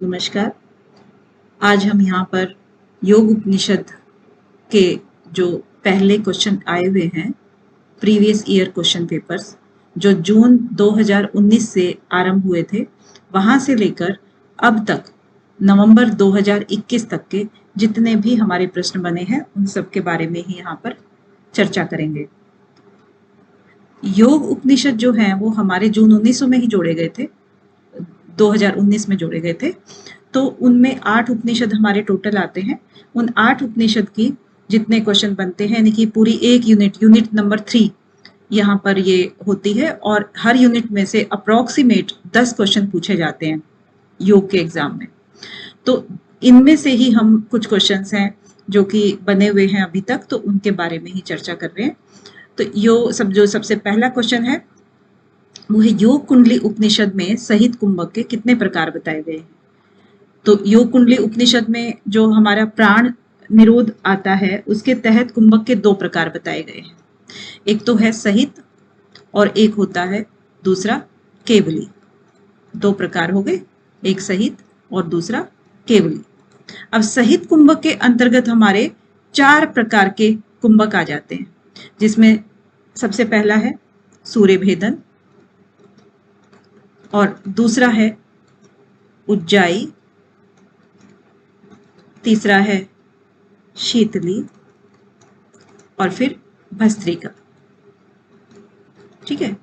नमस्कार। आज हम यहाँ पर योग उपनिषद के जो पहले क्वेश्चन आए हुए हैं, प्रीवियस ईयर क्वेश्चन पेपर्स जो जून 2019 से आरंभ हुए थे, वहाँ से लेकर अब तक नवंबर 2021 तक के जितने भी हमारे प्रश्न बने हैं उन सब के बारे में ही यहाँ पर चर्चा करेंगे। योग उपनिषद जो हैं वो हमारे जून 1900 में ही जोड़े गए थे, 2019 में जोड़े गए थे। तो उनमें 8 उपनिषद हमारे टोटल आते हैं। उन 8 उपनिषद की जितने क्वेश्चन बनते हैं, यानी कि पूरी एक यूनिट नंबर 3 यहाँ पर ये होती है और हर यूनिट में से अप्रोक्सीमेट 10 क्वेश्चन पूछे जाते हैं योग के एग्जाम में। तो इनमें से ही हम कुछ क्वेश्चंस हैं जो कि बने हुए हैं अभी तक, तो उनके बारे में ही चर्चा कर रहे हैं। तो जो सबसे पहला क्वेश्चन है वो है योग कुंडली उपनिषद में सहित कुंभक के कितने प्रकार बताए गए हैं। तो योग कुंडली उपनिषद में जो हमारा प्राण निरोध आता है उसके तहत कुंभक के 2 प्रकार बताए गए हैं। एक तो है सहित और एक होता है दूसरा केवली। 2 प्रकार हो गए, एक सहित और दूसरा केवली। अब सहित कुंभक के अंतर्गत हमारे 4 प्रकार के कुंभक आ जाते हैं, जिसमें सबसे पहला है सूर्य भेदन और दूसरा है उज्जाई, तीसरा है शीतली और फिर भस्त्रिका। ठीक है।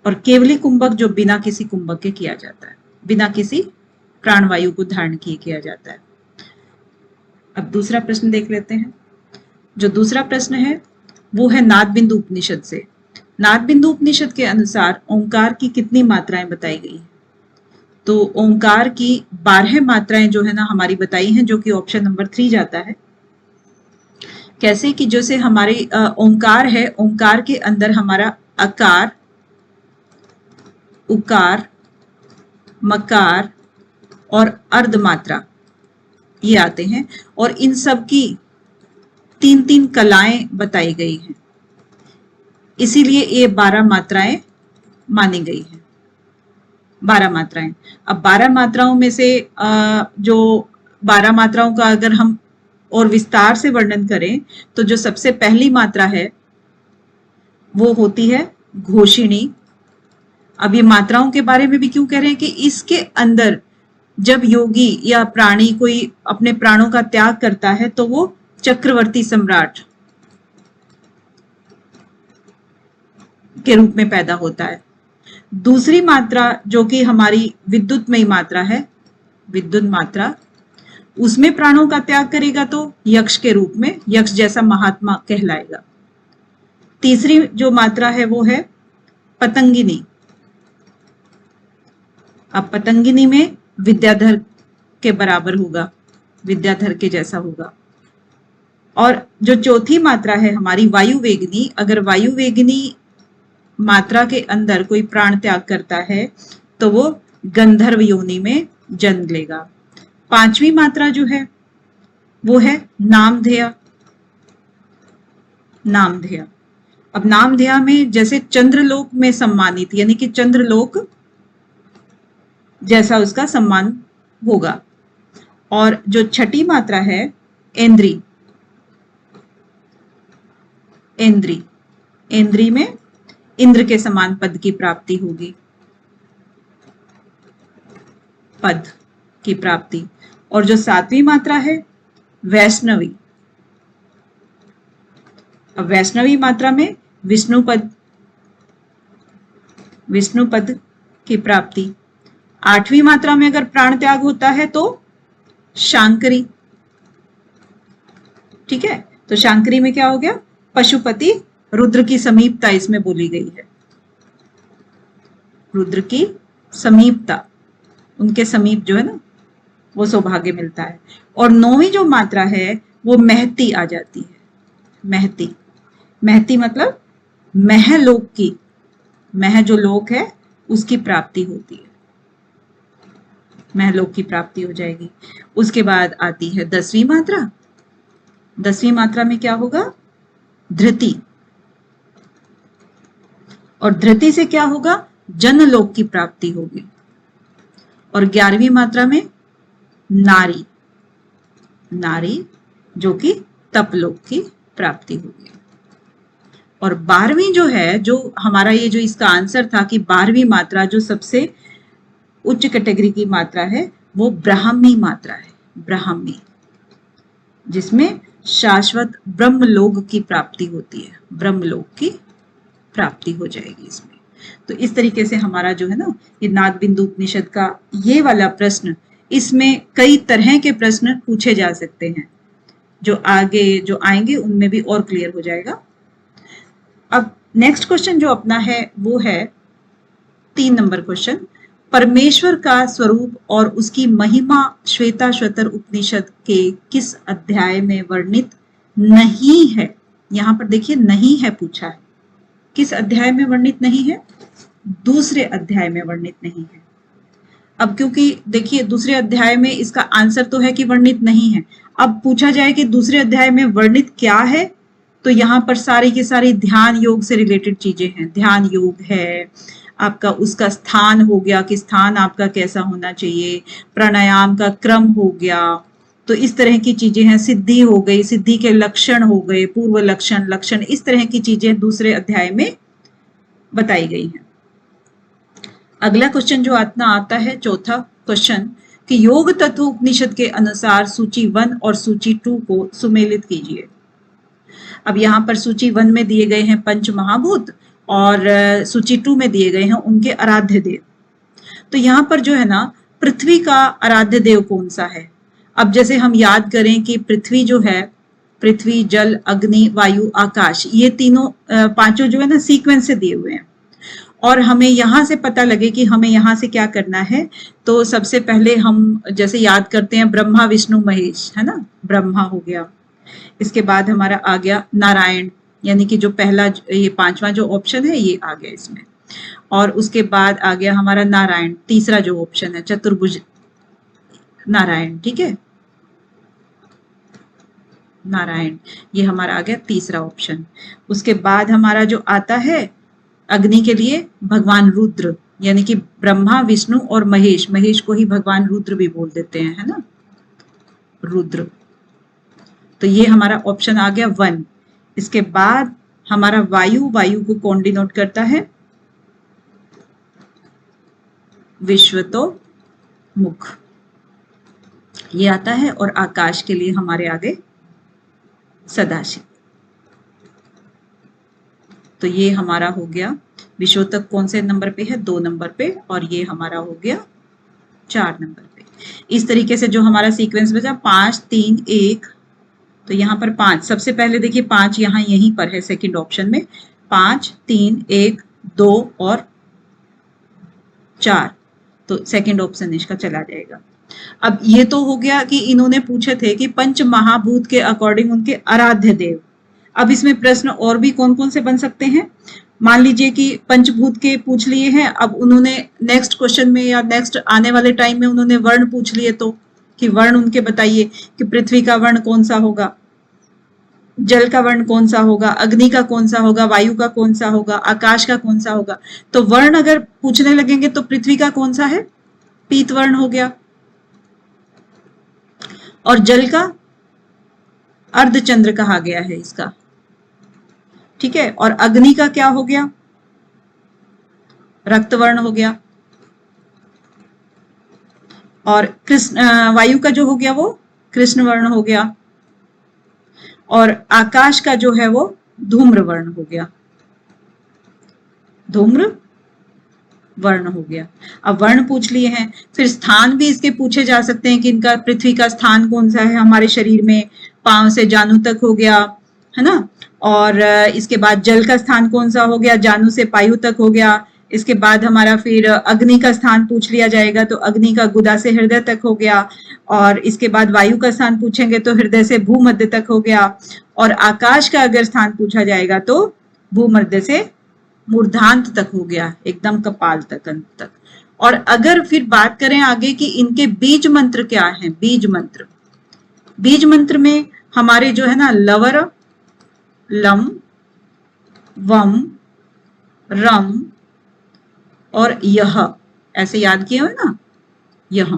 और केवली कुंभक जो बिना किसी कुंभक के किया जाता है, बिना किसी प्राणवायु को धारण किए किया जाता है। अब दूसरा प्रश्न देख लेते हैं। जो दूसरा प्रश्न है वो है नाद बिंदु उपनिषद से। नाद बिंदु उपनिषद के अनुसार ओंकार की कितनी मात्राएं बताई गई हैं। तो ओंकार की 12 मात्राएं जो है ना हमारी बताई हैं, जो कि ऑप्शन नंबर 3 जाता है। कैसे कि जैसे हमारी ओंकार है, ओंकार के अंदर हमारा अकार, उकार, मकार और अर्ध मात्रा ये आते हैं और इन सब की 3-3 कलाएं बताई गई हैं, इसीलिए ये 12 मात्राएं मानी गई हैं। 12 मात्राएं। अब 12 मात्राओं में से जो 12 मात्राओं का अगर हम और विस्तार से वर्णन करें तो जो सबसे पहली मात्रा है वो होती है घोषिणी। अब ये मात्राओं के बारे में भी क्यों कह रहे हैं कि इसके अंदर जब योगी या प्राणी कोई अपने प्राणों का त्याग करता है तो वो चक्रवर्ती सम्राट के रूप में पैदा होता है। दूसरी मात्रा जो कि हमारी विद्युतमयी मात्रा है, विद्युत मात्रा, उसमें प्राणों का त्याग करेगा तो यक्ष के रूप में, यक्ष जैसा महात्मा कहलाएगा। तीसरी जो मात्रा है वो है पतंगिनी। अब पतंगिनी में विद्याधर के बराबर होगा, विद्याधर के जैसा होगा। और जो चौथी मात्रा है हमारी वायु वेगिनी, अगर वायु वेगिनी मात्रा के अंदर कोई प्राण त्याग करता है तो वो गंधर्व योनि में जन्म लेगा। 5वीं मात्रा जो है वो है नामधेय। नामधेय। अब नामधेय में जैसे चंद्रलोक में सम्मानित, यानी कि चंद्रलोक जैसा उसका सम्मान होगा। और जो 6ठी मात्रा है इंद्री। इंद्री, इंद्री में इंद्र के समान पद की प्राप्ति होगी, पद की प्राप्ति। और जो 7वीं मात्रा है वैष्णवी। अब वैष्णवी मात्रा में विष्णु पद की प्राप्ति। 8वीं मात्रा में अगर प्राण त्याग होता है तो शांकरी। ठीक है। तो शांकरी में क्या हो गया, पशुपति, रुद्र की समीपता इसमें बोली गई है। रुद्र की समीपता, उनके समीप जो है ना वो सौभाग्य मिलता है। और 9वीं जो मात्रा है वो महती आ जाती है। महती, महती मतलब महलोक की, मह जो लोक है उसकी प्राप्ति होती है, महलोक की प्राप्ति हो जाएगी। उसके बाद आती है 10वीं मात्रा। 10वीं मात्रा में क्या होगा, धृति। और धृति से क्या होगा, जनलोक की प्राप्ति होगी। और 11वीं मात्रा में नारी, नारी जो कि तपलोक की प्राप्ति होगी। और 12वीं जो है, जो हमारा ये जो इसका आंसर था कि 12वीं मात्रा जो सबसे उच्च कैटेगरी की मात्रा है वो ब्राह्मी मात्रा है, ब्राह्मी, जिसमें शाश्वत ब्रह्मलोक की प्राप्ति होती है, ब्रह्मलोक की प्राप्ति हो जाएगी इसमें। तो इस तरीके से हमारा जो है ना ये नादबिंदु उपनिषद का ये वाला प्रश्न, इसमें कई तरह के प्रश्न पूछे जा सकते हैं, जो आगे जो आएंगे उनमें भी और क्लियर हो जाएगा। अब नेक्स्ट क्वेश्चन जो अपना है वो है 3 नंबर क्वेश्चन, परमेश्वर का स्वरूप और उसकी महिमा श्वेताश्वतर उपनिषद के किस अध्याय में वर्णित नहीं है? यहां पर देखिए नहीं है पूछा है, किस अध्याय में वर्णित नहीं है? दूसरे अध्याय में वर्णित नहीं है। अब क्योंकि देखिए दूसरे अध्याय में इसका आंसर तो है कि वर्णित नहीं है, अब पूछा जाए कि दूसरे अध्याय में वर्णित क्या है, तो यहाँ पर सारी की सारी ध्यान योग से रिलेटेड चीजें हैं। ध्यान योग है आपका, उसका स्थान हो गया कि स्थान आपका कैसा होना चाहिए, प्राणायाम का क्रम हो गया, तो इस तरह की चीजें हैं। सिद्धि हो गई, सिद्धि के लक्षण हो गए, पूर्व लक्षण, लक्षण, इस तरह की चीजें दूसरे अध्याय में बताई गई हैं। अगला क्वेश्चन जो आता है चौथा क्वेश्चन कि योग तत्व उपनिषद के अनुसार सूची 1 और सूची 2 को सुमेलित कीजिए। अब यहाँ पर सूची 1 में दिए गए हैं पंच महाभूत और सूची 2 में दिए गए हैं उनके आराध्य देव। तो यहाँ पर जो है ना पृथ्वी का आराध्य देव कौन सा है? अब जैसे हम याद करें कि पृथ्वी जो है, पृथ्वी, जल, अग्नि, वायु, आकाश, ये तीनों पांचों जो है ना सीक्वेंस से दिए हुए हैं, और हमें यहाँ से पता लगे कि हमें यहाँ से क्या करना है, तो सबसे पहले हम जैसे याद करते हैं ब्रह्मा विष्णु महेश, है ना, ब्रह्मा हो गया, इसके बाद हमारा आ गया नारायण, यानी कि जो पहला ये 5वां जो ऑप्शन है ये आ गया इसमें, और उसके बाद आ गया हमारा नारायण, तीसरा जो ऑप्शन है चतुर्भुज नारायण, ठीक है, नारायण, ये हमारा आ गया तीसरा ऑप्शन। उसके बाद हमारा जो आता है अग्नि के लिए भगवान रुद्र, यानी कि ब्रह्मा विष्णु और महेश, महेश को ही भगवान रुद्र भी बोल देते हैं, है ना, रुद्र। तो ये हमारा ऑप्शन आ गया 1। इसके बाद हमारा वायु, वायु को कौन डिनोट करता है? विश्वतो मुख, ये आता है। और आकाश के लिए हमारे आगे सदाशिव। तो ये हमारा हो गया। विश्वोतक कौन से नंबर पे है? 2 नंबर पे, और ये हमारा हो गया 4 नंबर पे। इस तरीके से जो हमारा सीक्वेंस बचा 5 3 1, तो यहाँ पर 5, सबसे पहले देखिए 5 यहाँ यहीं पर है सेकंड ऑप्शन में, 5 3 1 2 और 4, तो सेकंड ऑप्शन इसका चला जाएगा। अब ये तो हो गया कि इन्होंने पूछे थे कि पंच महाभूत के अकॉर्डिंग उनके आराध्य देव। अब इसमें प्रश्न और भी कौन कौन से बन सकते हैं? मान लीजिए कि पंचभूत के पूछ लिए हैं, अब उन्होंने नेक्स्ट क्वेश्चन में या नेक्स्ट आने वाले टाइम में उन्होंने वर्ण पूछ लिए, तो कि वर्ण उनके बताइए कि पृथ्वी का वर्ण कौन सा होगा, जल का वर्ण कौन सा होगा, अग्नि का कौन सा होगा, वायु का कौन सा होगा, आकाश का कौन सा होगा। तो वर्ण अगर पूछने लगेंगे तो पृथ्वी का कौन सा है? पीत वर्ण हो गया, और जल का अर्धचंद्र कहा गया है इसका, ठीक है। और अग्नि का क्या हो गया? रक्तवर्ण हो गया। और कृष्ण वायु का जो हो गया वो कृष्ण वर्ण हो गया, और आकाश का जो है वो धूम्र वर्ण हो गया, धूम्र वर्ण हो गया। अब वर्ण पूछ लिए हैं, फिर स्थान भी इसके पूछे जा सकते हैं कि इनका पृथ्वी का स्थान कौन सा है हमारे शरीर में, पांव से जानु तक हो गया, है ना। और इसके बाद जल का स्थान कौन सा हो गया, जानु से पायु तक हो गया। इसके बाद हमारा फिर अग्नि का स्थान पूछ लिया जाएगा, तो अग्नि का गुदा से हृदय तक हो गया। और इसके बाद वायु का स्थान पूछेंगे तो हृदय से भूमध्य तक हो गया। और आकाश का अगर स्थान पूछा जाएगा तो भूमध्य से मूर्धांत तक हो गया, एकदम कपाल तक, अंत तक। और अगर फिर बात करें आगे कि इनके बीज मंत्र क्या हैं, बीज मंत्र, बीज मंत्र में हमारे जो है ना लवर, लम, वम, रम और यह, ऐसे याद किए हुए ना, यह,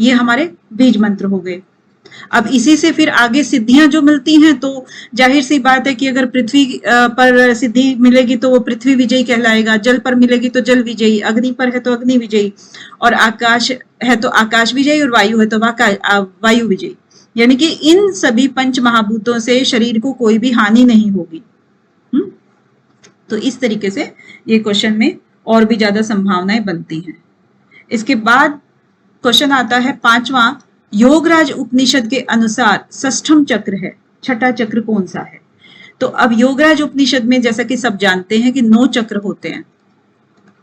ये हमारे बीज मंत्र हो गए। अब इसी से फिर आगे सिद्धियां जो मिलती हैं, तो जाहिर सी बात है कि अगर पृथ्वी पर सिद्धि मिलेगी तो वो पृथ्वी विजयी कहलाएगा, जल पर मिलेगी तो जल विजयी, अग्नि पर है तो अग्नि विजयी, और आकाश है तो आकाश विजयी, और वायु है तो वायु विजयी। यानी कि इन सभी पंच महाभूतों से शरीर को कोई भी हानि नहीं होगी। तो इस तरीके से ये क्वेश्चन में और भी ज्यादा संभावनाएं बनती हैं। इसके बाद क्वेश्चन आता है पांचवा, योगराज उपनिषद के अनुसार षष्ठम चक्र है, छठा चक्र कौन सा है? तो अब योगराज उपनिषद में जैसा कि सब जानते हैं कि 9 चक्र होते हैं,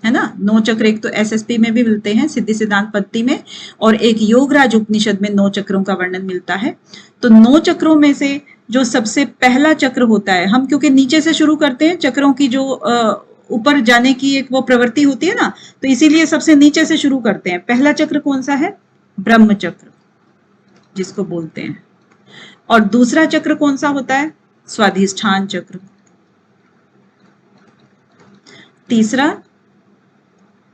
है ना। 9 चक्र एक तो एसएसपी में भी मिलते हैं, सिद्धि सिद्धांत पद्धति में, और एक योगराज उपनिषद में 9 चक्रों का वर्णन मिलता है। तो 9 चक्रों में से जो सबसे पहला चक्र होता है, हम क्योंकि नीचे से शुरू करते हैं, चक्रों की जो ऊपर जाने की एक वो प्रवृत्ति होती है ना, तो इसीलिए सबसे नीचे से शुरू करते हैं। पहला चक्र कौन सा है? ब्रह्म चक्र जिसको बोलते हैं। और दूसरा चक्र कौन सा होता है? स्वाधिष्ठान चक्र। तीसरा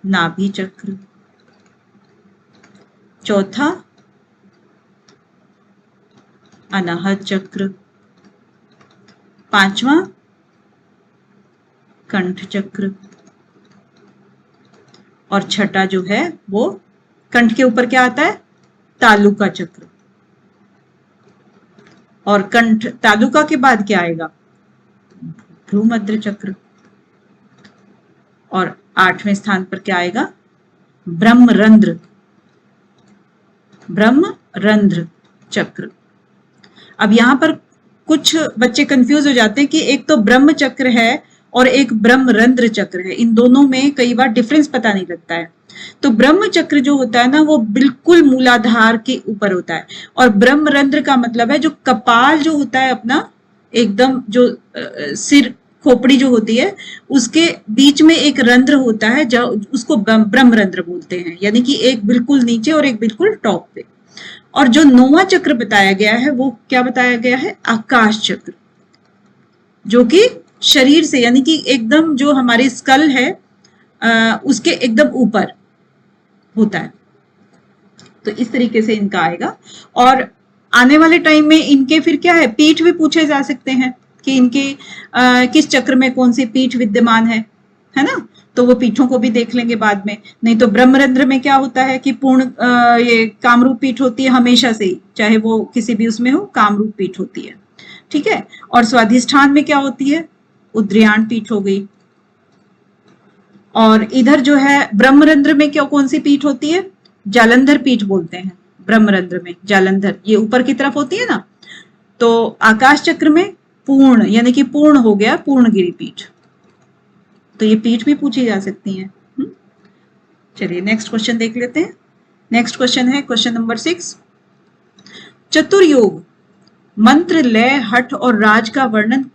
नाभि चक्र। चौथा अनाहत चक्र। पांचवा कंठ चक्र। और छठा जो है वो कंठ के ऊपर क्या आता है? तालुका चक्र। और कंठ तालुका के बाद क्या आएगा? भ्रूमध्य चक्र। और 8वें स्थान पर क्या आएगा? ब्रह्मरंध्र, ब्रह्मरंध्र चक्र। अब यहां पर कुछ बच्चे कंफ्यूज हो जाते हैं कि एक तो ब्रह्म चक्र है और एक ब्रह्मरंध्र चक्र है, इन दोनों में कई बार डिफरेंस पता नहीं लगता है। तो ब्रह्म चक्र जो होता है ना, वो बिल्कुल मूलाधार के ऊपर होता है, और ब्रह्मरंध्र का मतलब है जो कपाल जो होता है अपना, एकदम जो सिर खोपड़ी जो होती है उसके बीच में एक रंध्र होता है, जो उसको ब्रह्मरंध्र बोलते हैं, यानी कि एक बिल्कुल नीचे और एक बिल्कुल टॉप पे। और जो 9वां चक्र बताया गया है वो क्या बताया गया है? आकाश चक्र, जो कि शरीर से, यानी कि एकदम जो हमारी स्कल है उसके एकदम ऊपर होता है। तो इस तरीके से इनका आएगा। और आने वाले टाइम में इनके फिर क्या है, पीठ भी पूछे जा सकते हैं कि इनके किस चक्र में कौन सी पीठ विद्यमान है ना। तो वो पीठों को भी देख लेंगे बाद में। नहीं तो ब्रह्मरंध्र में क्या होता है कि पूर्ण ये कामरूप पीठ होती है हमेशा से ही, चाहे वो किसी भी उसमें हो, कामरूप पीठ होती है, ठीक है। और स्वाधिष्ठान में क्या होती है? उद्रियाण पीठ हो गई। और इधर जो है ब्रह्मरंध्र में क्या कौन सी पीठ होती है? जालंधर पीठ बोलते हैं ब्रह्मरंध्र में, जालंधर ये ऊपर की तरफ होती है ना। तो आकाश चक्र में पूर्ण, यानी कि पूर्ण हो गया पूर्णगिरि पीठ। तो ये पीठ भी पूछी जा सकती है। चलिए नेक्स्ट क्वेश्चन देख लेते हैं। नेक्स्ट क्वेश्चन है क्वेश्चन नंबर 6। चतुर्योग मंत्र, लय, हठ और राज का वर्णन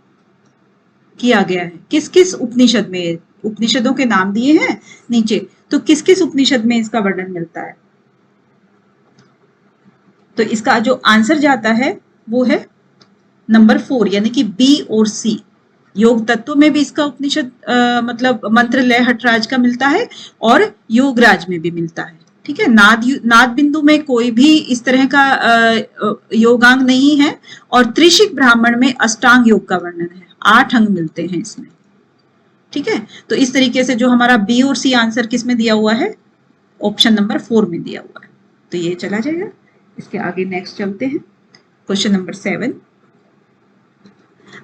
किया गया है किस किस उपनिषद में? उपनिषदों के नाम दिए हैं नीचे, तो किस किस उपनिषद में इसका वर्णन मिलता है? तो इसका जो आंसर जाता है वो है नंबर 4, यानी कि बी और सी। योग तत्व में भी इसका उपनिषद मतलब मंत्र, लय, हठ, राज का मिलता है, और योगराज में भी मिलता है, ठीक है। नाद बिंदु में कोई भी इस तरह का योगांग नहीं है, और त्रिशिक ब्राह्मण में अष्टांग योग का वर्णन है, 8 अंग मिलते हैं इसमें, ठीक है। तो इस तरीके से जो हमारा बी और सी आंसर किस में दिया हुआ है? ऑप्शन नंबर 4 में दिया हुआ है। तो ये चला जाएगा। इसके आगे नेक्स्ट चलते हैं, क्वेश्चन नंबर 7।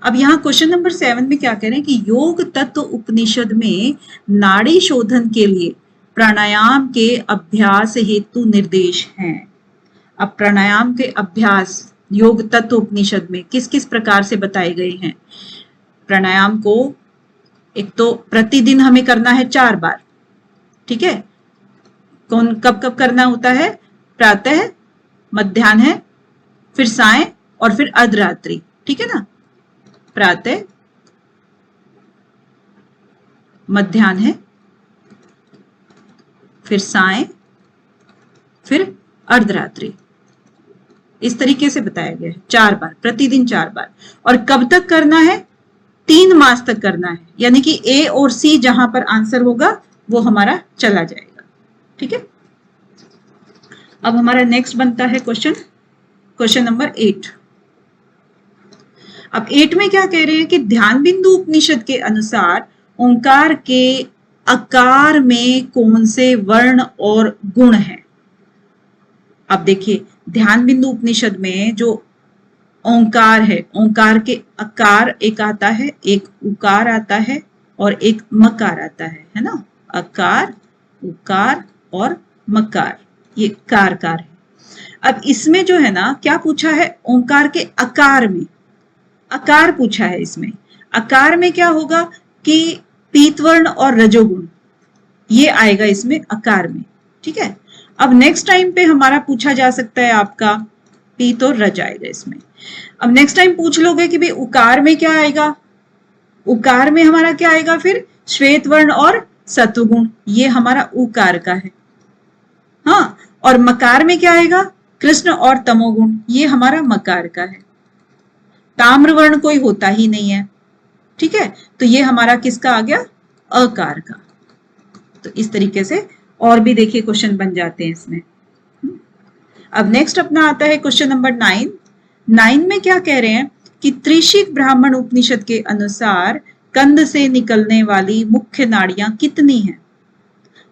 अब यहाँ क्वेश्चन नंबर 7 में क्या कह रहे हैं कि योग तत्व उपनिषद में नाड़ी शोधन के लिए प्राणायाम के अभ्यास हेतु निर्देश हैं। अब प्राणायाम के अभ्यास योग तत्व उपनिषद में किस किस प्रकार से बताए गए हैं? प्राणायाम को एक तो प्रतिदिन हमें करना है 4 बार, ठीक है। कौन कब कब करना होता है? प्रातः, मध्याह्न, फिर सायं और फिर अर्धरात्रि, ठीक है ना। प्रातः, मध्याह्न, फिर सायं, फिर अर्धरात्रि, इस तरीके से बताया गया है। 4 बार, प्रतिदिन 4 बार। और कब तक करना है? 3 मास तक करना है, यानी कि ए और सी जहां पर आंसर होगा वो हमारा चला जाएगा, ठीक है। अब हमारा नेक्स्ट बनता है क्वेश्चन नंबर 8। अब 8 में क्या कह रहे हैं कि ध्यान बिंदु उपनिषद के अनुसार ओंकार के आकार में कौन से वर्ण और गुण हैं। अब देखिए ध्यान बिंदु उपनिषद में जो ओंकार है, ओंकार के आकार एक आता है, एक उकार आता है और एक मकार आता है ना। अकार, उकार और मकार, ये कार है। अब इसमें जो है ना क्या पूछा है, ओंकार के आकार में, आकार पूछा है इसमें। आकार में क्या होगा कि पीतवर्ण और रजोगुण, ये आएगा इसमें आकार में। ठीक है। अब नेक्स्ट टाइम पे हमारा पूछा जा सकता है आपका पीत और रज आएगा इसमें। अब नेक्स्ट टाइम पूछ लोगे कि भाई उकार में क्या आएगा, उकार में हमारा क्या आएगा फिर श्वेत वर्ण और सत्वगुण, ये हमारा उकार का है। हाँ, और मकार में क्या आएगा कृष्ण और तमोगुण, ये हमारा मकार का है। ताम्र वर्ण कोई होता ही नहीं है। ठीक है, तो ये हमारा किसका आ गया, अकार का। तो इस तरीके से और भी देखिए क्वेश्चन बन जाते हैं इसमें। अब नेक्स्ट अपना आता है क्वेश्चन नंबर 9। 9 में क्या कह रहे हैं कि त्रिशिक ब्राह्मण उपनिषद के अनुसार कंद से निकलने वाली मुख्य नाड़ियां कितनी हैं।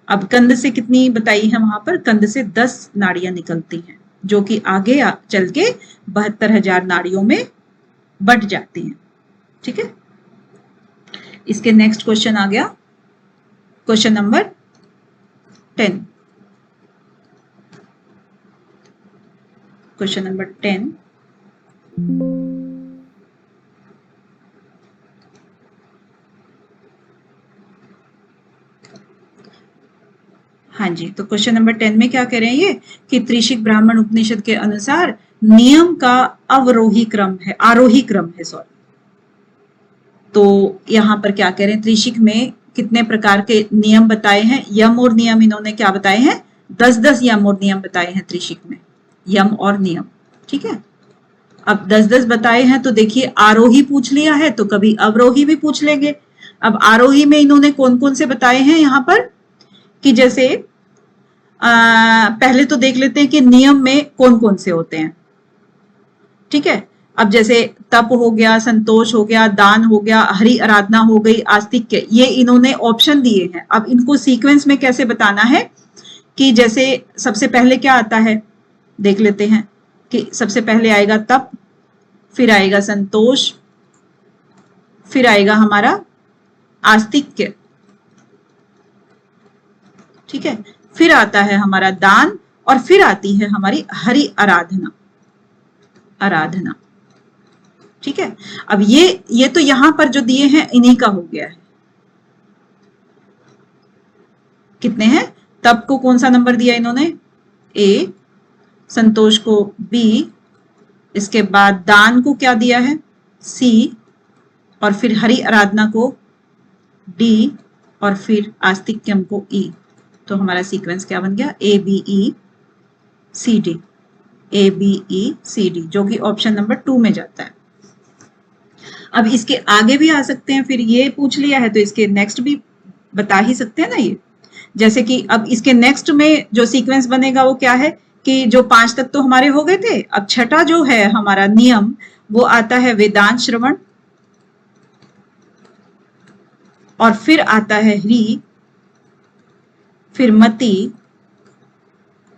अब कंद से कितनी बताई है वहां पर, कंद से 10 नाड़ियां निकलती हैं, जो कि आगे चल के 72,000 नाड़ियों में बट जाती हैं। ठीक है, इसके नेक्स्ट क्वेश्चन आ गया क्वेश्चन नंबर 10। क्वेश्चन नंबर 10, हाँ जी, तो क्वेश्चन नंबर 10 में क्या कह रहे हैं ये कि त्रिशिक ब्राह्मण उपनिषद के अनुसार नियम का अवरोही क्रम है, आरोही क्रम है, सॉरी। तो यहां पर क्या कह रहे हैं, त्रिशिक में कितने प्रकार के नियम बताए हैं, यम और नियम इन्होंने क्या बताए हैं, 10-10 यम और नियम बताए हैं त्रिशिक में, यम और नियम। ठीक है, अब 10-10 बताए हैं, तो देखिए आरोही पूछ लिया है तो कभी अवरोही भी पूछ लेंगे। अब आरोही में इन्होंने कौन कौन से बताए हैं यहाँ पर कि जैसे पहले तो देख लेते हैं कि नियम में कौन कौन से होते हैं। ठीक है, अब जैसे तप हो गया, संतोष हो गया, दान हो गया, हरि आराधना हो गई, आस्तिक्य, ये इन्होंने ऑप्शन दिए हैं। अब इनको सीक्वेंस में कैसे बताना है कि जैसे सबसे पहले क्या आता है देख लेते हैं कि सबसे पहले आएगा तप, फिर आएगा संतोष, फिर आएगा हमारा आस्तिक्य। ठीक है, फिर आता है हमारा दान और फिर आती है हमारी हरि आराधना। ठीक है, अब ये तो यहां पर जो दिए हैं इन्हीं का हो गया है। कितने हैं, तप को कौन सा नंबर दिया इन्होंने, ए, संतोष को बी, इसके बाद दान को क्या दिया है, सी, और फिर हरि आराधना को डी, और फिर आस्तिक्यम को ई। तो हमारा सीक्वेंस क्या बन गया, A B E C D, A B E C D, जो कि ऑप्शन नंबर 2 में जाता है। अब इसके आगे भी आ सकते हैं, फिर ये पूछ लिया है तो इसके नेक्स्ट भी बता ही सकते हैं ना ये। जैसे कि अब इसके नेक्स्ट में जो सीक्वेंस बनेगा वो क्या है कि जो 5 तक तो हमारे हो गए थे, अब छठा जो है हमारा नियम वो आता है वेदांत श्रवण, और फिर आता है ह्री, फिर मति,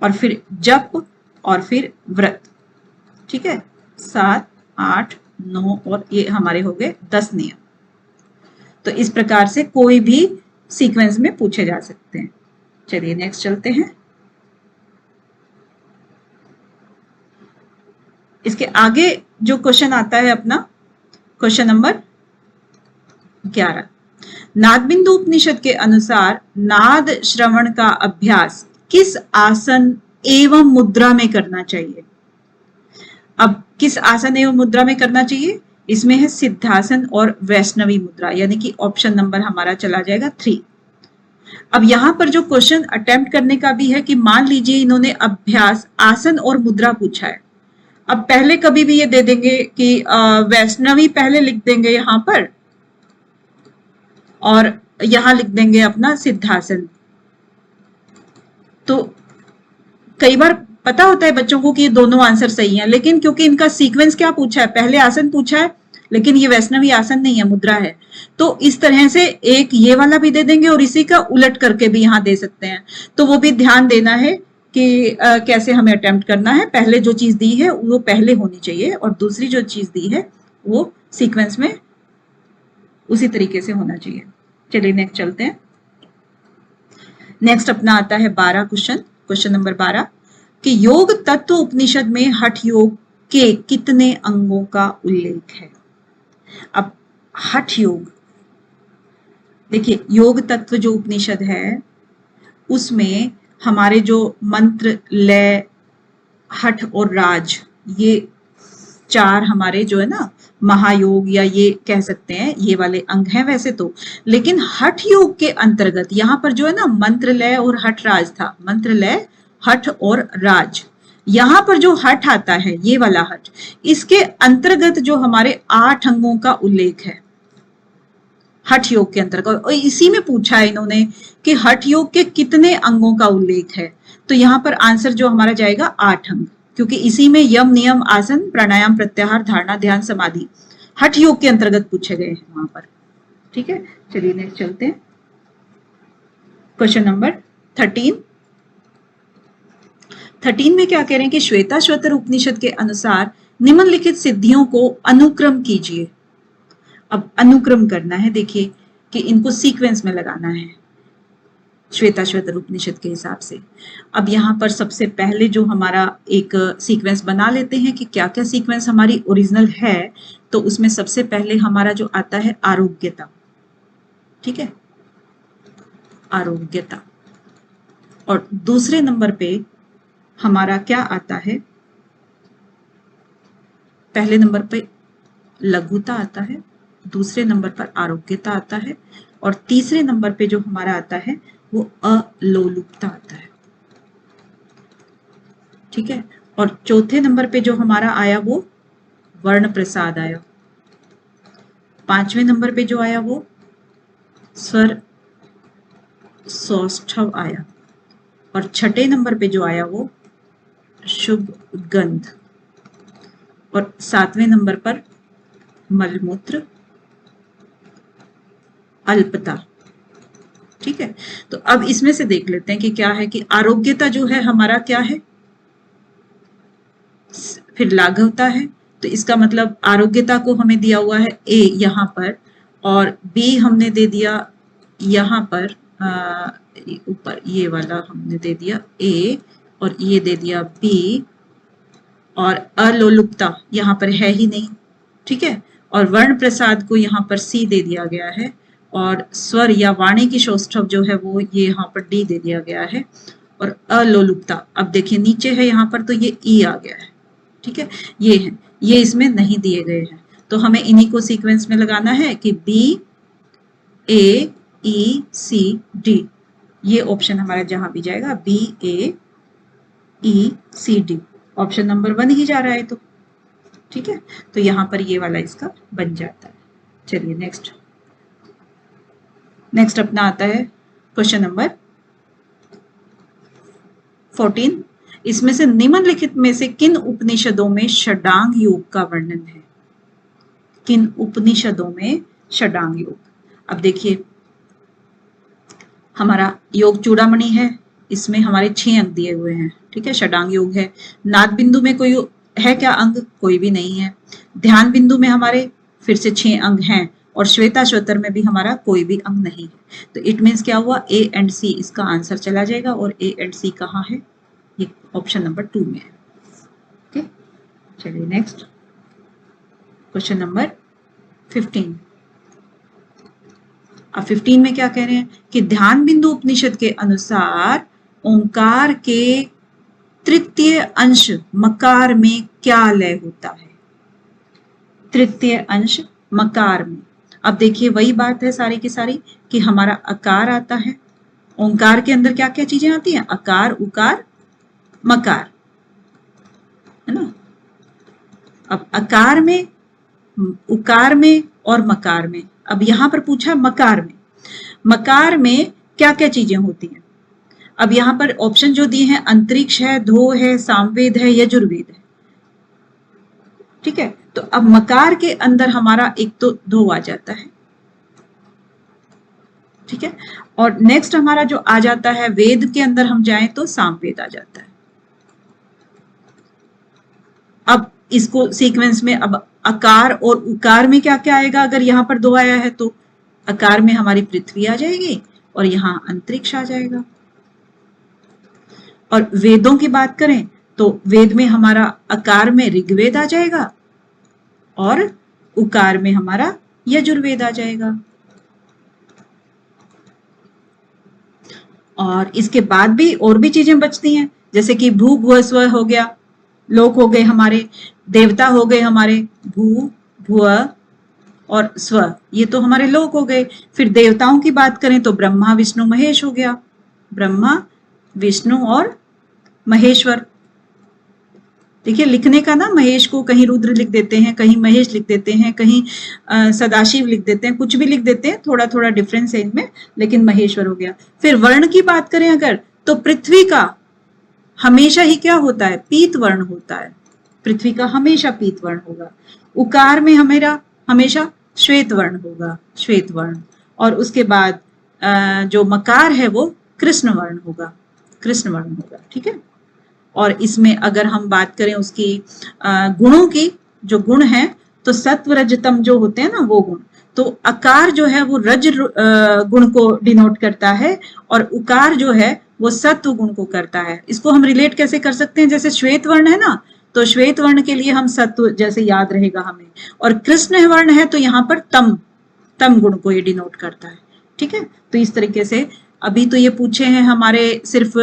और फिर जप, और फिर व्रत। ठीक है, 7, 8, 9 और ये हमारे हो गए 10 नियम। तो इस प्रकार से कोई भी सीक्वेंस में पूछे जा सकते हैं। चलिए नेक्स्ट चलते हैं। इसके आगे जो क्वेश्चन आता है अपना क्वेश्चन नंबर 11। नाद बिंदु उपनिषद के अनुसार नाद श्रवण का अभ्यास किस आसन एवं मुद्रा में करना चाहिए। अब किस आसन एवं मुद्रा में करना चाहिए, इसमें है सिद्धासन और वैष्णवी मुद्रा, यानी कि ऑप्शन नंबर हमारा चला जाएगा 3। अब यहां पर जो क्वेश्चन अटेम्प्ट करने का भी है कि मान लीजिए इन्होंने अभ्यास आसन और मुद्रा पूछा है। अब पहले कभी भी ये दे देंगे कि वैष्णवी पहले लिख देंगे यहां पर, और यहां लिख देंगे अपना सिद्धासन। तो कई बार पता होता है बच्चों को कि ये दोनों आंसर सही हैं, लेकिन क्योंकि इनका सीक्वेंस क्या पूछा है, पहले आसन पूछा है, लेकिन ये वैष्णवी आसन नहीं है, मुद्रा है, तो इस तरह से एक ये वाला भी दे देंगे और इसी का उलट करके भी यहाँ दे सकते हैं। तो वो भी ध्यान देना है कि कैसे हमें अटेम्प्ट करना है। पहले जो चीज दी है वो पहले होनी चाहिए और दूसरी जो चीज दी है वो सीक्वेंस में उसी तरीके से होना चाहिए। चलिए नेक्स्ट चलते हैं। नेक्स्ट अपना आता है 12 क्वेश्चन नंबर 12 कि योग तत्व उपनिषद में हठ योग के कितने अंगों का उल्लेख है। अब हठ योग, देखिए योग तत्व जो उपनिषद है उसमें हमारे जो मंत्र, लय, हठ और राज, ये चार हमारे जो है ना महायोग या ये कह सकते हैं ये वाले अंग हैं वैसे तो, लेकिन हठ योग के अंतर्गत यहाँ पर जो है ना मंत्र लय और हठ राज था, मंत्र लय हठ और राज, यहाँ पर जो हठ आता है ये वाला हठ, इसके अंतर्गत जो हमारे 8 अंगों का उल्लेख है हठ योग के अंतर्गत, और इसी में पूछा है इन्होंने कि हठ योग के कितने अंगों का उल्लेख है। तो यहाँ पर आंसर जो हमारा जाएगा 8 अंग, क्योंकि इसी में यम, नियम, आसन, प्राणायाम, प्रत्याहार, धारणा, ध्यान, समाधि हठ योग के अंतर्गत पूछे गए हैं वहां पर। ठीक है, चलिए नेक्स्ट चलते हैं। क्वेश्चन नंबर 13 में क्या कह रहे हैं कि श्वेताश्वतर उपनिषद के अनुसार निम्नलिखित सिद्धियों को अनुक्रम कीजिए। अब अनुक्रम करना है, देखिए कि इनको सीक्वेंस में लगाना है श्वेताश्वतर उपनिषद के हिसाब से। अब यहाँ पर सबसे पहले जो हमारा एक सीक्वेंस बना लेते हैं कि क्या क्या सीक्वेंस हमारी ओरिजिनल है। तो उसमें सबसे पहले हमारा जो आता है आरोग्यता, ठीक है, आरोग्यता, और दूसरे नंबर पे हमारा क्या आता है, पहले नंबर पे लघुता आता है, दूसरे नंबर पर आरोग्यता आता है, और तीसरे नंबर पे जो हमारा आता है वो अलोलुपता आता है। ठीक है, और चौथे नंबर पे जो हमारा आया वो वर्ण प्रसाद आया, पांचवें नंबर पे जो आया वो स्वर सौष्ठव आया, और छठे नंबर पे जो आया वो शुभ गंध, और सातवें नंबर पर मलमूत्र अल्पता। ठीक है, तो अब इसमें से देख लेते हैं कि क्या है कि आरोग्यता जो है हमारा क्या है, फिर लाघवता है, तो इसका मतलब आरोग्यता को हमें दिया हुआ है ए यहाँ पर, और बी हमने दे दिया यहाँ पर ऊपर ये वाला हमने दे दिया ए, और ये दे दिया बी, और अलोलुपता यहाँ पर है ही नहीं। ठीक है, और वर्ण प्रसाद को यहाँ पर सी दे दिया गया है, और स्वर या वाणी की सौष्ठव जो है वो ये यहाँ पर डी दे दिया गया है, और अलोलुपता अब देखिए नीचे है यहाँ पर तो ये ई आ गया है। ठीक है, ये है, ये इसमें नहीं दिए गए हैं, तो हमें इन्हीं को सीक्वेंस में लगाना है कि बी ए ई सी डी, ये ऑप्शन हमारा जहां भी जाएगा बी ए ई सी डी, ऑप्शन नंबर 1 ही जा रहा है तो। ठीक है, तो यहां पर ये वाला इसका बन जाता है। चलिए नेक्स्ट अपना आता है क्वेश्चन नंबर 14। इसमें से निम्नलिखित में से किन उपनिषदों में षडांग योग का वर्णन है, किन उपनिषदों में षडांग योग। अब देखिए हमारा योग चूड़ामणि है, इसमें हमारे 6 अंग दिए हुए हैं। ठीक है, षडांग योग है। नाद बिंदु में कोई है क्या अंग, कोई भी नहीं है। ध्यान बिंदु में हमारे फिर से 6 अंग हैं, और श्वेताश्वतर में भी हमारा कोई भी अंग नहीं है। तो इट मीन्स क्या हुआ, ए एंड सी इसका आंसर चला जाएगा, और ए एंड सी कहाँ है, ये ऑप्शन नंबर 2 में है। ओके, चलिए नेक्स्ट क्वेश्चन नंबर 15। अब 15 में क्या कह रहे हैं कि ध्यान बिंदु उपनिषद के अनुसार ओंकार के तृतीय अंश मकार में क्या लय होता है, तृतीय अंश मकार में। अब देखिए वही बात है सारी की सारी कि हमारा अकार आता है, ओंकार के अंदर क्या क्या चीजें आती हैं, अकार, उकार, मकार, है ना। अब अकार में, उकार में और मकार में, अब यहां पर पूछा मकार में क्या क्या चीजें होती हैं। अब यहाँ पर ऑप्शन जो दिए हैं अंतरिक्ष है, धो है, सामवेद है, यजुर्वेद है। ठीक है, तो अब मकार के अंदर हमारा एक तो धो आ जाता है। ठीक है, और नेक्स्ट हमारा जो आ जाता है वेद के अंदर हम जाएं तो सामवेद आ जाता है। अब इसको सीक्वेंस में अब अकार और उकार में क्या क्या आएगा, अगर यहां पर दो आया है तो अकार में हमारी पृथ्वी आ जाएगी और यहां अंतरिक्ष आ जाएगा। और वेदों की बात करें तो वेद में हमारा अकार में ऋग्वेद आ जाएगा और उकार में हमारा यजुर्वेद आ जाएगा। और इसके बाद भी और भी चीजें बचती हैं, जैसे कि भू भुव स्व हो गया, लोक हो गए हमारे, देवता हो गए हमारे भू भुव और स्व, ये तो हमारे लोक हो गए। फिर देवताओं की बात करें तो ब्रह्मा विष्णु महेश हो गया, ब्रह्मा विष्णु और महेश्वर। देखिए लिखने का ना, महेश को कहीं रुद्र लिख देते हैं, कहीं महेश लिख देते हैं, कहीं सदाशिव लिख देते हैं, कुछ भी लिख देते हैं, थोड़ा थोड़ा डिफरेंस है इनमें, लेकिन महेश्वर हो गया। फिर वर्ण की बात करें अगर तो पृथ्वी का हमेशा ही क्या होता है, पीत वर्ण होता है, पृथ्वी का हमेशा पीत वर्ण होगा। उकार में हमेरा हमेशा श्वेत वर्ण होगा, श्वेत वर्ण। और उसके बाद जो मकार है वो कृष्ण वर्ण होगा, कृष्ण वर्ण होगा। ठीक है, और इसमें अगर हम बात करें उसकी गुणों की, जो गुण है तो सत्व रजतम जो होते हैं ना वो गुण, तो अकार जो है वो रज गुण को डिनोट करता है और उकार जो है वो सत्व गुण को करता है। इसको हम रिलेट कैसे कर सकते हैं, जैसे श्वेत वर्ण है ना, तो श्वेत वर्ण के लिए हम सत्व जैसे याद रहेगा हमें, और कृष्ण वर्ण है तो यहाँ पर तम, तम गुण को ये डिनोट करता है। ठीक है, तो इस तरीके से अभी तो ये पूछे हैं हमारे सिर्फ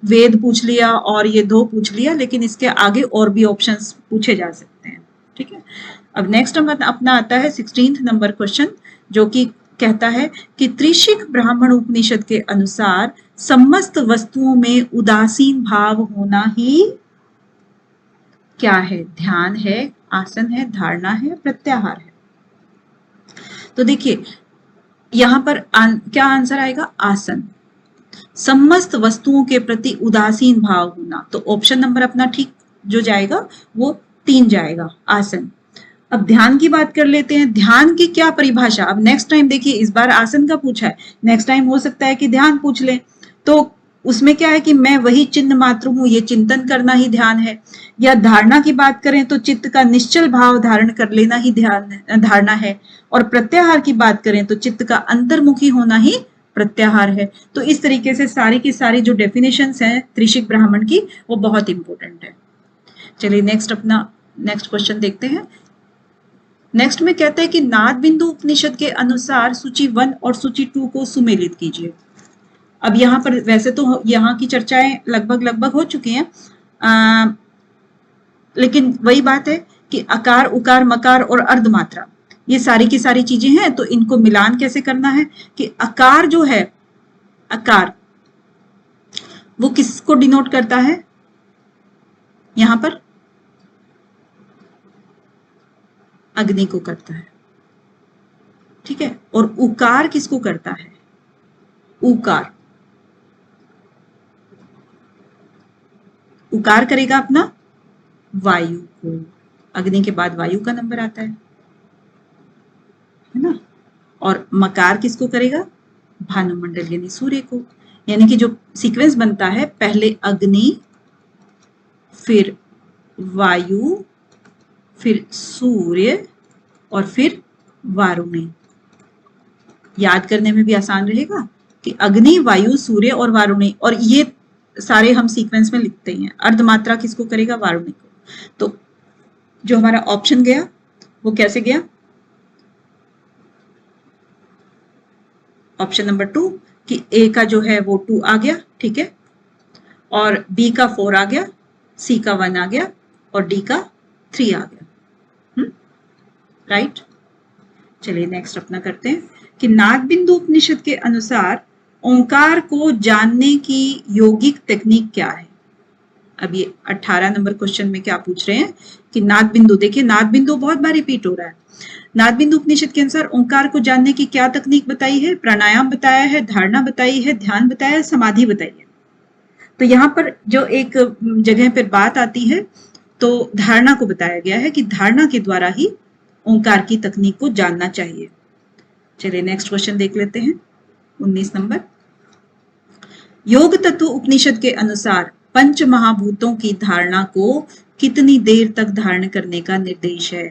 वेद पूछ लिया और ये दो पूछ लिया, लेकिन इसके आगे और भी ऑप्शंस पूछे जा सकते हैं। ठीक है, अब नेक्स्ट अपना आता है 16th नंबर क्वेश्चन, जो कि कहता है कि त्रिशिक ब्राह्मण उपनिषद के अनुसार समस्त वस्तुओं में उदासीन भाव होना ही क्या है, ध्यान है, आसन है, धारणा है, प्रत्याहार है। तो देखिए यहां पर क्या आंसर आएगा, आसन। समस्त वस्तुओं के प्रति उदासीन भाव होना, तो ऑप्शन नंबर अपना ठीक जो जाएगा वो 3 जाएगा, आसन। अब ध्यान की बात कर लेते हैं, ध्यान की क्या परिभाषा, अब नेक्स्ट टाइम देखिए, इस बार आसन का पूछा है, नेक्स्ट टाइम हो सकता है कि ध्यान पूछ ले, तो उसमें क्या है कि मैं वही चिन्ह मात्र हूं, ये चिंतन करना ही ध्यान है। या धारणा की बात करें तो चित्त का निश्चल भाव धारण कर लेना ही ध्यान धारणा है। और प्रत्याहार की बात करें तो चित्त का अंतर्मुखी होना ही प्रत्याहार है। तो इस तरीके से सारी की सारी जो डेफिनेशंस हैं त्रिशिक ब्राह्मण की वो बहुत इंपॉर्टेंट है। चलिए नेक्स्ट क्वेश्चन देखते हैं। नेक्स्ट में कहते हैं कि नाद बिंदु उपनिषद के अनुसार सूची 1 और सूची 2 को सुमेलित कीजिए। अब यहाँ पर वैसे तो यहाँ की चर्चाएं लगभग हो चुकी हैं, लेकिन वही बात है कि अकार, उकार, मकार और अर्धमात्रा ये सारी की सारी चीजें हैं, तो इनको मिलान कैसे करना है कि अकार जो है, अकार वो किसको डिनोट करता है, यहां पर अग्नि को करता है। ठीक है, और उकार किसको करता है, उकार, उकार करेगा अपना वायु को, अग्नि के बाद वायु का नंबर आता है ना। और मकार किसको करेगा, भानुमंडल यानी सूर्य को। यानी कि जो सीक्वेंस बनता है, पहले अग्नि, फिर वायु, फिर सूर्य और फिर वारुणी। याद करने में भी आसान रहेगा कि अग्नि, वायु, सूर्य और वारुणी, और ये सारे हम सीक्वेंस में लिखते हैं। अर्धमात्रा किसको करेगा, वारुणी को। तो जो हमारा ऑप्शन गया वो कैसे गया, ऑप्शन नंबर 2 कि ए का जो है वो 2 आ गया, ठीक है, और बी का 4 आ गया, सी का 1 आ गया और डी का 3 आ गया। राइट। चलिए नेक्स्ट अपना करते हैं कि नाद बिंदु उपनिषद के अनुसार ओंकार को जानने की योगिक टेक्निक क्या है। अब ये 18 नंबर क्वेश्चन में क्या पूछ रहे हैं कि नाद बिंदु, देखिए नाद बिंदु बहुत बार रिपीट हो रहा है। नाद बिंदु उपनिषद के अनुसार ओंकार को जानने की क्या तकनीक बताई है? प्राणायाम बताया है, धारणा बताई है, ध्यान बताया है, समाधि बताई है। तो यहाँ पर जो एक जगह पर बात आती है तो धारणा को बताया गया है कि धारणा के द्वारा ही ओंकार की तकनीक को जानना चाहिए। चलिए नेक्स्ट क्वेश्चन देख लेते हैं, 19 नंबर। योग तत्व उपनिषद के अनुसार पंच महाभूतों की धारणा को कितनी देर तक धारण करने का निर्देश है?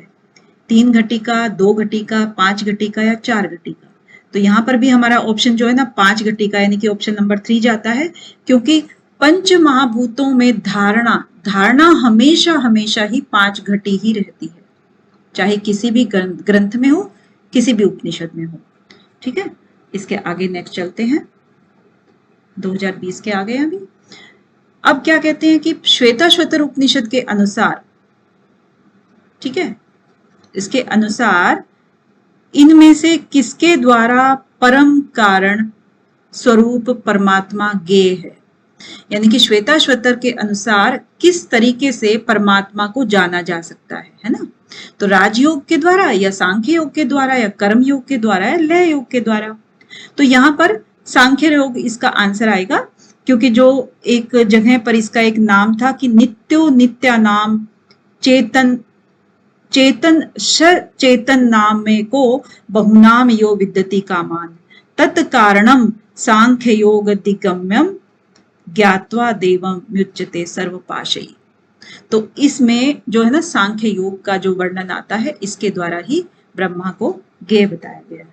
3 घटिका, 2 घटिका, 5 घटिका या 4 घटिका? तो यहाँ पर भी हमारा ऑप्शन जो है ना 5 घटिका यानी कि ऑप्शन नंबर 3 जाता है, क्योंकि पंच महाभूतों में धारणा हमेशा हमेशा ही 5 घटी ही रहती है, चाहे किसी भी ग्रंथ में हो, किसी भी उपनिषद में हो। ठीक है, इसके आगे नेक्स्ट चलते हैं, 2020 के आगे अभी। अब क्या कहते हैं कि श्वेताश्वतर उपनिषद के अनुसार, ठीक है, इसके अनुसार इनमें से किसके द्वारा परम कारण स्वरूप परमात्मा ज्ञेय है? यानी कि श्वेताश्वतर के अनुसार किस तरीके से परमात्मा को जाना जा सकता है ना? तो राजयोग के द्वारा या सांख्य योग के द्वारा या कर्म योग के द्वारा या लय योग के द्वारा? तो यहाँ पर सांख्य योग इसका आंसर आएगा, क्योंकि जो एक जगह पर इसका एक नाम था कि नित्यो नित्या नाम चेतन चेतन चेतन नाम में को बहुनाम यो विद्यति कामान तत्कारणम सांख्य योग दिगम्यम ज्ञात्वा देवम मुच्यते सर्वपाशयी। तो इसमें जो है ना सांख्य योग का जो वर्णन आता है, इसके द्वारा ही ब्रह्मा को ज्ञेय बताया गया।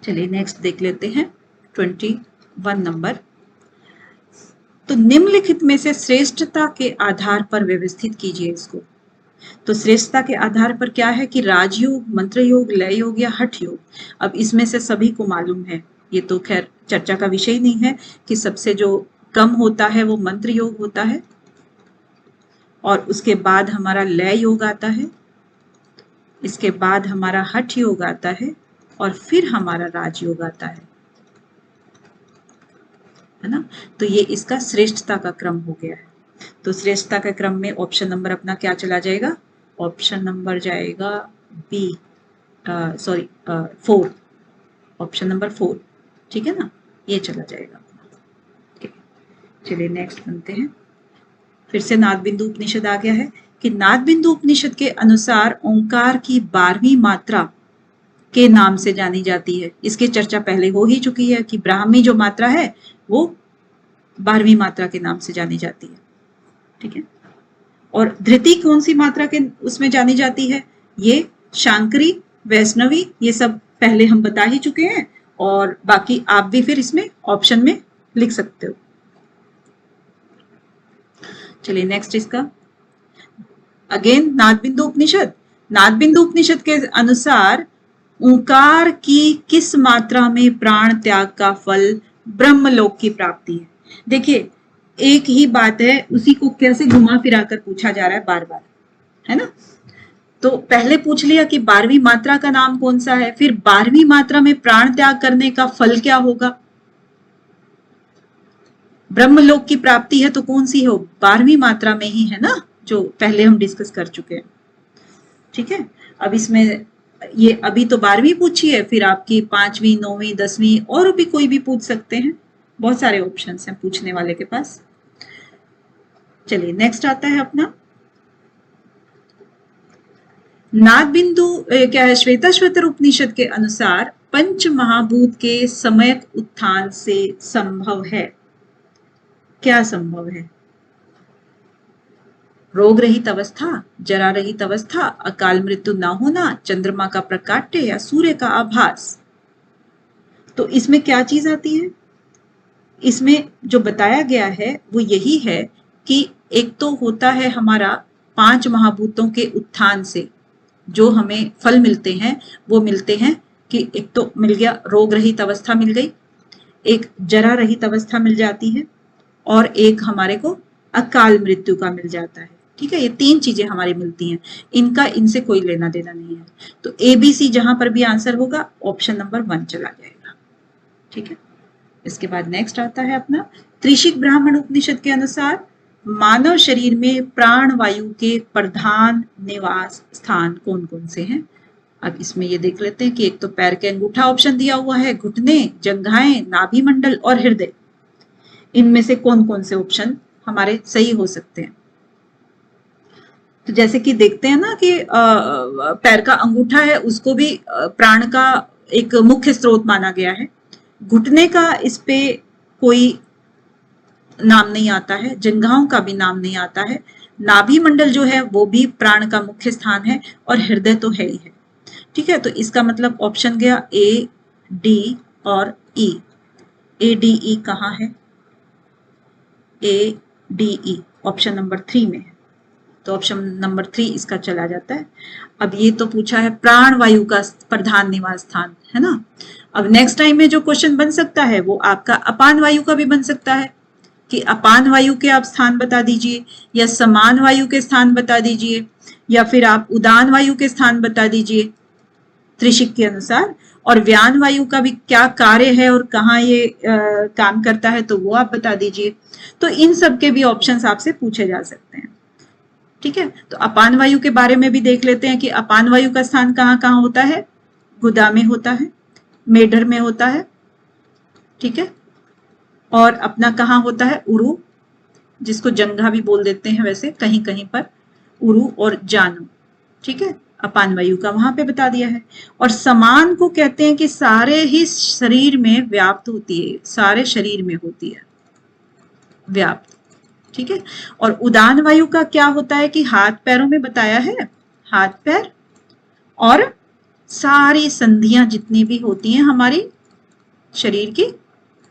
चलिए नेक्स्ट देख लेते हैं, 21 नंबर। तो निम्नलिखित में से श्रेष्ठता के आधार पर व्यवस्थित कीजिए इसको। तो श्रेष्ठता के आधार पर क्या है कि राजयोग, मंत्र योग, लय योग या हठ योग? अब इसमें से सभी को मालूम है, ये तो खैर चर्चा का विषय नहीं है कि सबसे जो कम होता है वो मंत्र योग होता है, और उसके बाद हमारा लय योग आता है, इसके बाद हमारा हठ योग आता है, और फिर हमारा राजयोग आता है ना? तो ये इसका श्रेष्ठता का क्रम हो गया है। तो श्रेष्ठता के क्रम में ऑप्शन नंबर अपना क्या चला जाएगा? ऑप्शन नंबर जाएगा बी, 4, ऑप्शन नंबर 4, ठीक है ना, ये चला जाएगा। चलिए नेक्स्ट बनते हैं, फिर से नाद बिंदु उपनिषद आ गया है कि नाद बिंदु उपनिषद के अनुसार ओंकार की 12वीं मात्रा के नाम से जानी जाती है। इसकी चर्चा पहले हो ही चुकी है कि ब्राह्मी जो मात्रा है वो 12वीं मात्रा के नाम से जानी जाती है, ठीक है। और धृति कौन सी मात्रा के उसमें जानी जाती है? ये शांकरी, वैष्णवी, ये सब पहले हम बता ही चुके हैं, और बाकी आप भी फिर इसमें ऑप्शन में लिख सकते हो। चलिए नेक्स्ट इसका अगेन नाद बिंदु उपनिषद। नाद बिंदु उपनिषद के अनुसार ओंकार की किस मात्रा में प्राण त्याग का फल ब्रह्मलोक की प्राप्ति है? देखिए एक ही बात है, उसी को कैसे घुमा फिरा कर पूछा जा रहा है बार बार, है ना। तो पहले पूछ लिया कि 12वीं मात्रा का नाम कौन सा है, फिर 12वीं मात्रा में प्राण त्याग करने का फल क्या होगा? ब्रह्मलोक की प्राप्ति है तो कौन सी हो? 12वीं मात्रा में ही है ना, जो पहले हम डिस्कस कर चुके हैं, ठीक है। अब इसमें ये अभी तो 12वीं पूछी है, फिर आपकी 5वीं, 9वीं, 10वीं और भी कोई भी पूछ सकते हैं, बहुत सारे ऑप्शंस हैं पूछने वाले के पास। चलिए नेक्स्ट आता है अपना नाद बिंदु क्या है, श्वेताश्वतर उपनिषद के अनुसार पंच महाभूत के समयक उत्थान से संभव है। क्या संभव है? रोग रहित अवस्था, जरा रहित अवस्था, अकाल मृत्यु ना होना, चंद्रमा का प्रकाट्य या सूर्य का आभास। तो इसमें क्या चीज आती है? इसमें जो बताया गया है वो यही है कि एक तो होता है हमारा 5 महाभूतों के उत्थान से जो हमें फल मिलते हैं, वो मिलते हैं कि एक तो मिल गया रोग रहित अवस्था मिल गई, एक जरा रहित अवस्था मिल जाती है, और एक हमारे को अकाल मृत्यु का मिल जाता है, ठीक है। ये 3 चीजें हमारी मिलती हैं, इनका इनसे कोई लेना देना नहीं है। तो ABC जहां पर भी आंसर होगा ऑप्शन नंबर 1 चला जाएगा, ठीक है। इसके बाद नेक्स्ट आता है अपना त्रिशिक ब्राह्मण उपनिषद के अनुसार मानव शरीर में प्राण वायु के प्रधान निवास स्थान कौन कौन से हैं? अब इसमें ये देख लेते हैं कि एक तो पैर के अंगूठा ऑप्शन दिया हुआ है, घुटने, जंघाएं, नाभि मंडल और हृदय। इनमें से कौन कौन से ऑप्शन हमारे सही हो सकते हैं? तो जैसे कि देखते हैं ना कि पैर का अंगूठा है, उसको भी प्राण का एक मुख्य स्रोत माना गया है। घुटने का इस पे कोई नाम नहीं आता है, जंघाओं का भी नाम नहीं आता है, नाभि मंडल जो है वो भी प्राण का मुख्य स्थान है, और हृदय तो है ही है। ठीक है, तो इसका मतलब ऑप्शन गया ए, डी और ई। ए डी ई कहाँ है? A D E option number 3 में है, तो ऑप्शन नंबर 3 इसका चला जाता है। अब ये तो पूछा है प्राण वायु का प्रधान निवास स्थान, है ना। अब नेक्स्ट टाइम में जो क्वेश्चन बन सकता है वो आपका अपान वायु का भी बन सकता है, कि अपान वायु के आप स्थान बता दीजिए, या समान वायु के स्थान बता दीजिए, या फिर आप उदान वायु के स्थान बता दीजिए त्रिशिक के अनुसार, और व्यान वायु का भी क्या कार्य है और कहाँ ये काम करता है तो वो आप बता दीजिए। तो इन सब के भी ऑप्शंस आपसे पूछे जा सकते हैं। ठीक है, तो अपान वायु के बारे में भी देख लेते हैं कि अपान वायु का स्थान कहाँ कहाँ होता है। गुदा में होता है, मेढर में होता है, ठीक है, और अपना कहाँ होता है, उरु, जिसको जंघा भी बोल देते हैं वैसे कहीं कहीं पर, उरु और जानू। ठीक है, अपान वायु का वहां पे बता दिया है। और समान को कहते हैं कि सारे ही शरीर में व्याप्त होती है, सारे शरीर में होती है व्याप्त। ठीक है, और उदान वायु का क्या होता है कि हाथ पैरों में बताया है, हाथ पैर और सारी संधियां जितनी भी होती हैं हमारी शरीर की,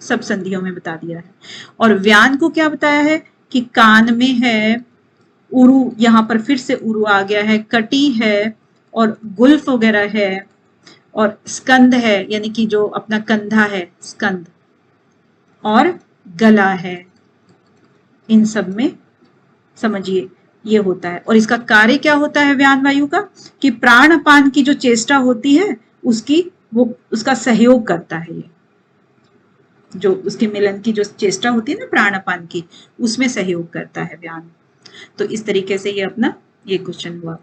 सब संधियों में बता दिया है। और व्यान को क्या बताया है कि कान में है, उरु, यहां पर फिर से उरु आ गया है, कटी है और गुल्फ वगैरह है, और स्कंद है यानी कि जो अपना कंधा है स्कंद, और गला है। इन सब में समझिए ये होता है। और इसका कार्य क्या होता है व्यान वायु का, कि प्राण अपान की जो चेष्टा होती है उसकी वो उसका सहयोग करता है। ये जो उसके मिलन की जो चेष्टा होती है ना प्राण अपान की, उसमें सहयोग करता है व्यान। तो इस तरीके से ये अपना ये क्वेश्चन हुआ।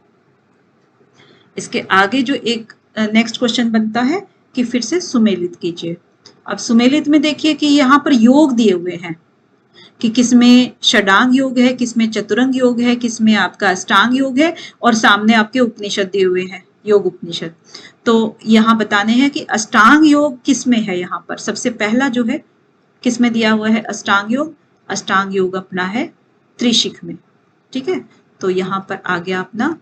इसके आगे जो एक नेक्स्ट क्वेश्चन बनता है कि फिर से सुमेलित कीजिए। अब सुमेलित में देखिए कि यहाँ पर योग दिए हुए हैं कि किसमें षडांग योग है, किसमें चतुरंग योग है, किसमें आपका अष्टांग योग है, और सामने आपके उपनिषद दिए हुए हैं, योग उपनिषद। तो यहाँ बताने हैं कि अष्टांग योग किसमें है। यहाँ पर सबसे पहला जो है किसमें दिया हुआ है अष्टांग योग, अष्टांग योग अपना है त्रिशिख में। ठीक है, तो यहाँ पर आ गया अपना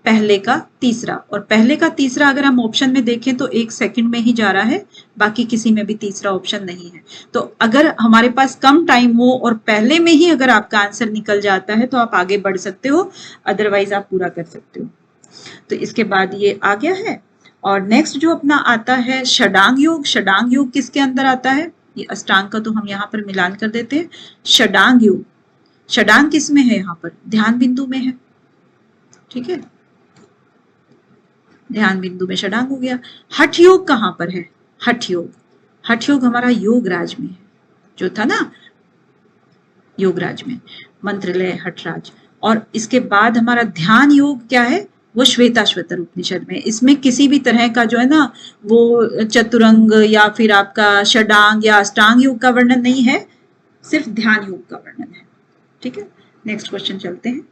पहले का तीसरा, और पहले का तीसरा अगर हम ऑप्शन में देखें तो 1 सेकंड में ही जा रहा है, बाकी किसी में भी तीसरा ऑप्शन नहीं है। तो अगर हमारे पास कम टाइम हो और पहले में ही अगर आपका आंसर निकल जाता है तो आप आगे बढ़ सकते हो, अदरवाइज आप पूरा कर सकते हो। तो इसके बाद ये आ गया है। और नेक्स्ट जो अपना आता है षडांग योग। षडांग योग किसके अंदर आता है, ये अष्टांग का तो हम यहाँ पर मिलान कर देते हैं। षडांग योग, षडांग किस में है, यहाँ पर ध्यान बिंदु में है। ठीक है, ध्यान बिंदु में षडांग हो गया। हठ योग कहां पर है, हठ योग, हठ योग हमारा योगराज में है, जो था ना योगराज में, मंत्रलय हठराज। और इसके बाद हमारा ध्यान योग क्या है, वो श्वेताश्वतर उपनिषद में। इसमें किसी भी तरह का जो है ना वो चतुरंग या फिर आपका षडांग या अष्टांग योग का वर्णन नहीं है, सिर्फ ध्यान योग का वर्णन है। ठीक है, नेक्स्ट क्वेश्चन चलते हैं।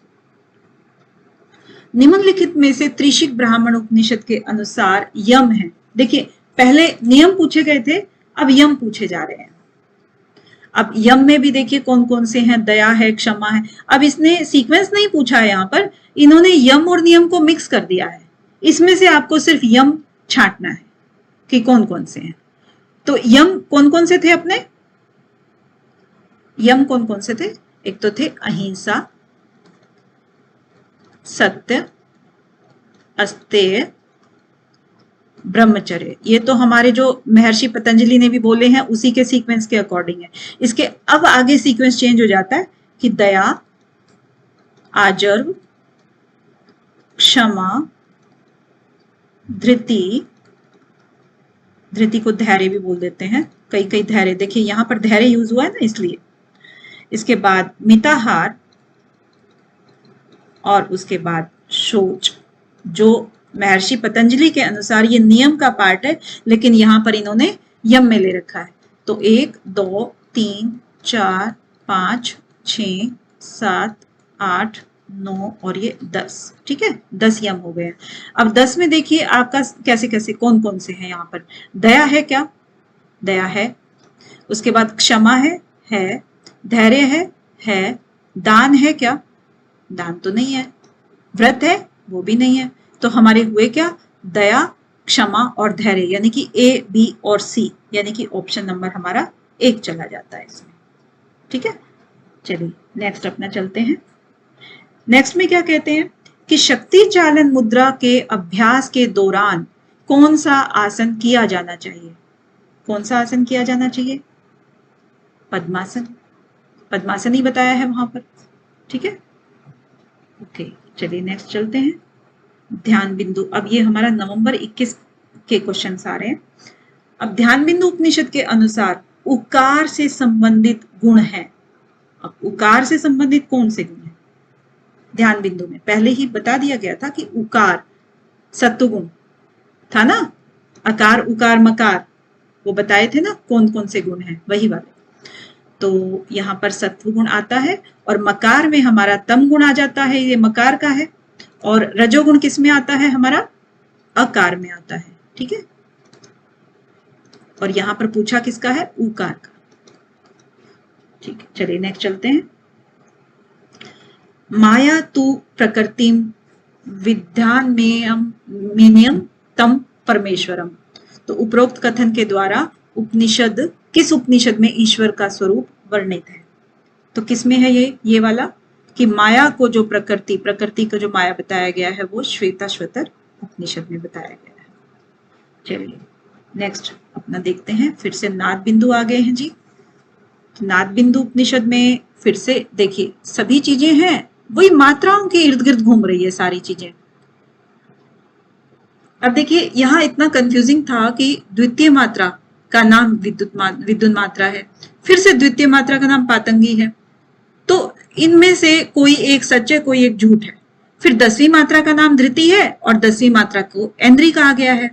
निम्नलिखित में से त्रिशिक ब्राह्मण उपनिषद के अनुसार यम है। देखिए पहले नियम पूछे गए थे, अब यम पूछे जा रहे हैं। अब यम में भी देखिए कौन कौन से हैं, दया है, क्षमा है। अब इसने सीक्वेंस नहीं पूछा है, यहाँ पर इन्होंने यम और नियम को मिक्स कर दिया है। इसमें से आपको सिर्फ यम छांटना है कि कौन कौन से हैं। तो यम कौन कौन से थे अपने, यम कौन कौन से थे, एक तो थे अहिंसा, सत्य, अस्तेय, ब्रह्मचर्य। ये तो हमारे जो महर्षि पतंजलि ने भी बोले हैं उसी के सीक्वेंस के अकॉर्डिंग है। इसके अब आगे सीक्वेंस चेंज हो जाता है कि दया, आजर्व, क्षमा, धृति, धृति को धैर्य भी बोल देते हैं, कई कई धैर्य, देखिए यहां पर धैर्य यूज हुआ है ना इसलिए। इसके बाद मिताहार, और उसके बाद शौच, जो महर्षि पतंजलि के अनुसार ये नियम का पार्ट है, लेकिन यहां पर इन्होंने यम में ले रखा है। तो 1 2 3 4 5 6 7 8 9 और ये 10, ठीक है, 10 यम हो गए। अब 10 में देखिए आपका कैसे कैसे कौन कौन से हैं। यहाँ पर दया है क्या? दया है। उसके बाद क्षमा है। धैर्य है। दान है क्या? दान तो नहीं है। व्रत है? वो भी नहीं है। तो हमारे हुए क्या? दया, क्षमा और धैर्य, यानी कि ए, बी और सी, यानी कि ऑप्शन नंबर हमारा 1 चला जाता है इसमें, ठीक है। चलिए नेक्स्ट अपना चलते हैं। नेक्स्ट में क्या कहते हैं कि शक्ति चालन मुद्रा के अभ्यास के दौरान कौन सा आसन किया जाना चाहिए? कौन सा आसन किया जाना चाहिए? पद्मासन। पद्मासन ही बताया है वहां पर, ठीक है। ओके, चलिए नेक्स्ट चलते हैं। ध्यान बिंदु, अब ये हमारा नवंबर 21 के क्वेश्चन आ रहे हैं। अब ध्यान बिंदु उपनिषद के अनुसार उकार से संबंधित गुण है। अब उकार से संबंधित कौन से गुण है? ध्यान बिंदु में पहले ही बता दिया गया था कि उकार सत्वगुण था ना, अकार उकार मकार, वो बताए थे ना कौन कौन से गुण हैं, वही वाले। तो यहाँ पर सत्व गुण आता है और मकार में हमारा तम गुण आ जाता है, ये मकार का है। और रजोगुण किस में आता है? हमारा अकार में आता है, ठीक है। और यहां पर पूछा किसका है? उकार का, ठीक है। चलिए नेक्स्ट चलते हैं। माया तु प्रकृतिम विद्यान्मेयम तम परमेश्वरम। तो उपरोक्त कथन के द्वारा उपनिषद, किस उपनिषद में ईश्वर का स्वरूप वर्णित है? तो किसमें है ये वाला कि माया को जो प्रकृति को जो माया बताया गया है वो श्वेताश्वतर उपनिषद में बताया गया है। चलिए नेक्स्ट अपना देखते हैं। फिर से नाद बिंदु आ गए हैं जी। तो नाद बिंदु उपनिषद में फिर से देखिए सभी चीजें हैं, वही मात्राओं के इर्द गिर्द घूम रही है सारी चीजें। अब देखिए यहाँ इतना कंफ्यूजिंग था कि द्वितीय मात्रा का नाम विद्युत मात्रा है, फिर से द्वितीय मात्रा का नाम पातंगी है। तो इनमें से कोई एक सच है, कोई एक झूठ है। फिर 10वीं मात्रा का नाम धृति है और 10वीं मात्रा को ऐन्द्री कहा गया है।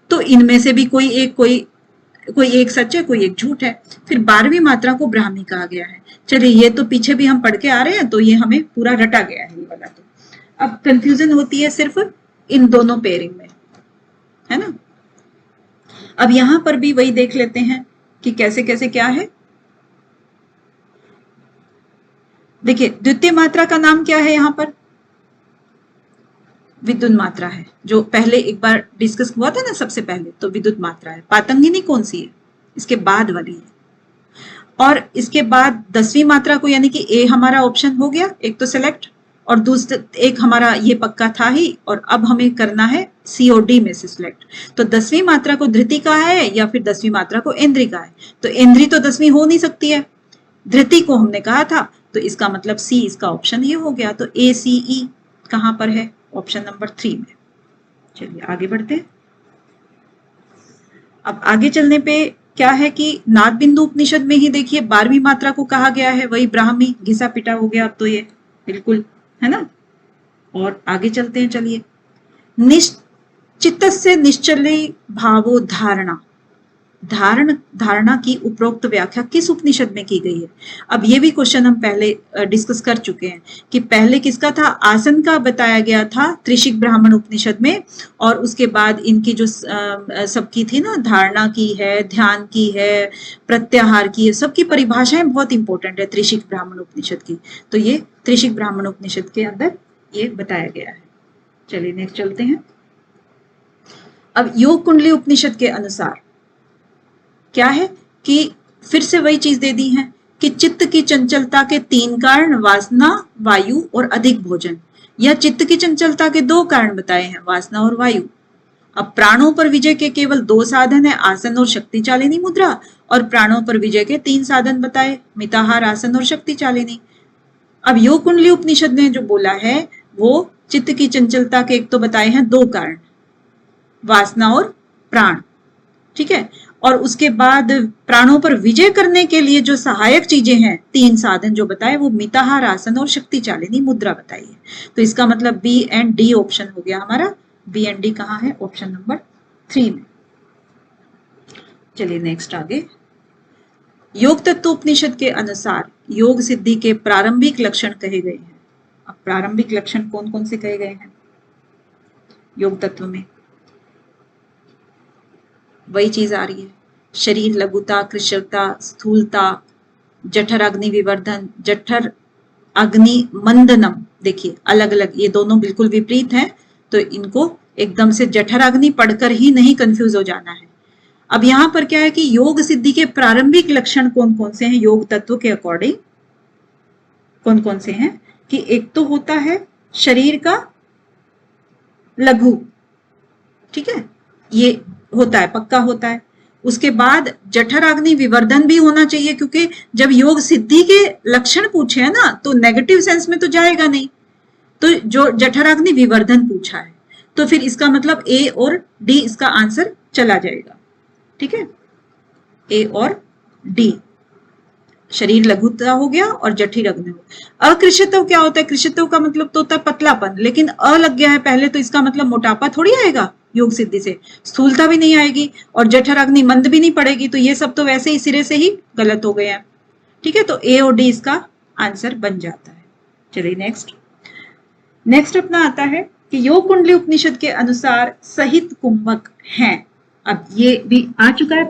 तो इनमें से भी कोई एक सच है, कोई एक झूठ है। फिर 12वीं मात्रा को ब्राह्मी कहा गया है। चलिए ये तो पीछे भी हम पढ़ के आ रहे हैं, तो ये हमें पूरा रटा गया है ये वाला। तो अब कंफ्यूजन होती है सिर्फ इन दोनों पेयरिंग में, है ना। अब यहां पर भी वही देख लेते हैं कि कैसे कैसे क्या है। देखिए द्वितीय मात्रा का नाम क्या है? यहां पर विद्युत मात्रा है, जो पहले एक बार डिस्कस हुआ था ना सबसे पहले, तो विद्युत मात्रा है। पातंगिनी कौन सी है? इसके बाद वाली है। और इसके बाद 10वीं मात्रा को, यानी कि ए हमारा ऑप्शन हो गया, एक तो सिलेक्ट, और दूसरा एक हमारा ये पक्का था ही, और अब हमें करना है सी और डी में से सिलेक्ट। तो 10वीं मात्रा को धृति का है या फिर 10वीं मात्रा को ऐन्द्री का है? तो ऐन्द्री तो 10वीं हो नहीं सकती है, धृति को हमने कहा था, तो इसका मतलब सी इसका ऑप्शन ये हो गया। तो ए सी ई कहां पर है? ऑप्शन नंबर 3 में। चलिए आगे बढ़ते हैं। अब आगे चलने पे क्या है कि नाद बिंदु उपनिषद में ही देखिए 12वीं मात्रा को कहा गया है, वही ब्राह्मी, घिसा पिटा हो गया अब तो ये बिल्कुल, है ना। और आगे चलते हैं। चलिए निश्चितस्य निश्चले भावो धारणा की उपरोक्त व्याख्या किस उपनिषद में की गई है? अब ये भी क्वेश्चन हम पहले डिस्कस कर चुके हैं कि पहले किसका था? आसन का बताया गया था त्रिशिक ब्राह्मण उपनिषद में, और उसके बाद इनकी जो सबकी थी ना, धारणा की है, ध्यान की है, प्रत्याहार की है, सबकी परिभाषाएं बहुत इंपॉर्टेंट है त्रिशिक ब्राह्मण उपनिषद की। तो ये त्रिशिक ब्राह्मण उपनिषद के अंदर ये बताया गया है। चलिए नेक्स्ट चलते हैं। अब योग कुंडली उपनिषद के अनुसार क्या है कि फिर से वही चीज दे दी है कि चित्त की चंचलता के 3 कारण, वासना, वायु और अधिक भोजन, या चित्त की चंचलता के 2 कारण बताए हैं, वासना और वायु। अब प्राणों पर विजय के केवल 2 साधन है, आसन और शक्ति चालिनी मुद्रा, और प्राणों पर विजय के 3 साधन बताए, मिताहार, आसन और शक्ति चालिनी। अब योग कुंडली उपनिषद ने जो बोला है वो चित्त की चंचलता के एक तो बताए हैं 2 कारण, वासना और प्राण, ठीक है। और उसके बाद प्राणों पर विजय करने के लिए जो सहायक चीजें हैं, 3 साधन जो बताए, वो मिताहार आसन और शक्ति चालिनी मुद्रा बताई है। तो इसका मतलब बी एंड डी ऑप्शन हो गया हमारा। बी एंड डी कहाँ है? ऑप्शन नंबर 3 में। चलिए नेक्स्ट आगे। योग तत्वोपनिषद के अनुसार योग सिद्धि के प्रारंभिक लक्षण कहे गए हैं। अब प्रारंभिक लक्षण कौन कौन से कहे गए हैं योग तत्व में? वही चीज आ रही है, शरीर लघुता, कृशलता, स्थूलता, जठर अग्नि विवर्धन, जठर अग्नि मंदनम। देखिए अलग अलग, ये दोनों बिल्कुल विपरीत हैं, तो इनको एकदम से जठर अग्नि पढ़कर ही नहीं कंफ्यूज हो जाना है। अब यहां पर क्या है कि योग सिद्धि के प्रारंभिक लक्षण कौन कौन से हैं योग तत्व के अकॉर्डिंग? कौन कौन से हैं कि एक तो होता है शरीर का लघु, ठीक है, ये होता है, पक्का होता है। उसके बाद जठराग्नि विवर्धन भी होना चाहिए, क्योंकि जब योग सिद्धि के लक्षण पूछे हैं ना, तो नेगेटिव सेंस में तो जाएगा नहीं, तो जो जठराग्नि विवर्धन पूछा है, तो फिर इसका मतलब ए और डी इसका आंसर चला जाएगा। ठीक है, ए और डी, शरीर लघुता हो गया और जठर अग्नि हो गया। अकृशितव क्या होता है? कृशितव का मतलब तो होता है पतलापन, लेकिन अ लग गया है पहले, तो इसका मतलब मोटापा थोड़ी आएगा योग सिद्धि से, स्थूलता भी नहीं आएगी और जठर अग्नि मंद भी नहीं पड़ेगी, तो ये सब तो वैसे ही सिरे से ही गलत हो गए हैं। ठीक है, तो ए और डी इसका आंसर बन जाता है। चलिए नेक्स्ट अपना आता है कि योग कुंडली उपनिषद के अनुसार सहित कुंभक हैं। अब ये भी आ चुका है,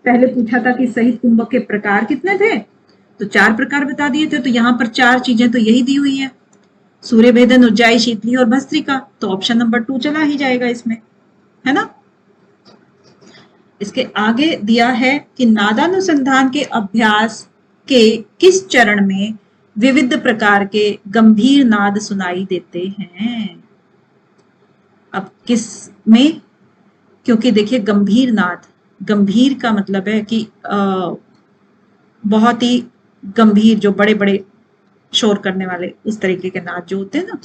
पहले पूछा था कि सहित कुंभक के प्रकार कितने थे, तो 4 प्रकार बता दिए थे, तो यहां पर 4 चीजें तो यही दी हुई है, सूर्य भेदन, उज्जाई, शीतली और भस्त्रिका, तो ऑप्शन नंबर 2 चला ही जाएगा इसमें, है ना। इसके आगे दिया है कि नादानुसंधान के अभ्यास के किस चरण में विविध प्रकार के गंभीर नाद सुनाई देते हैं। अब किस में? क्योंकि देखिए गंभीर नाद, गंभीर का मतलब है कि बहुत ही गंभीर, जो बड़े बड़े शोर करने वाले उस तरीके के नाद जो होते हैं ना,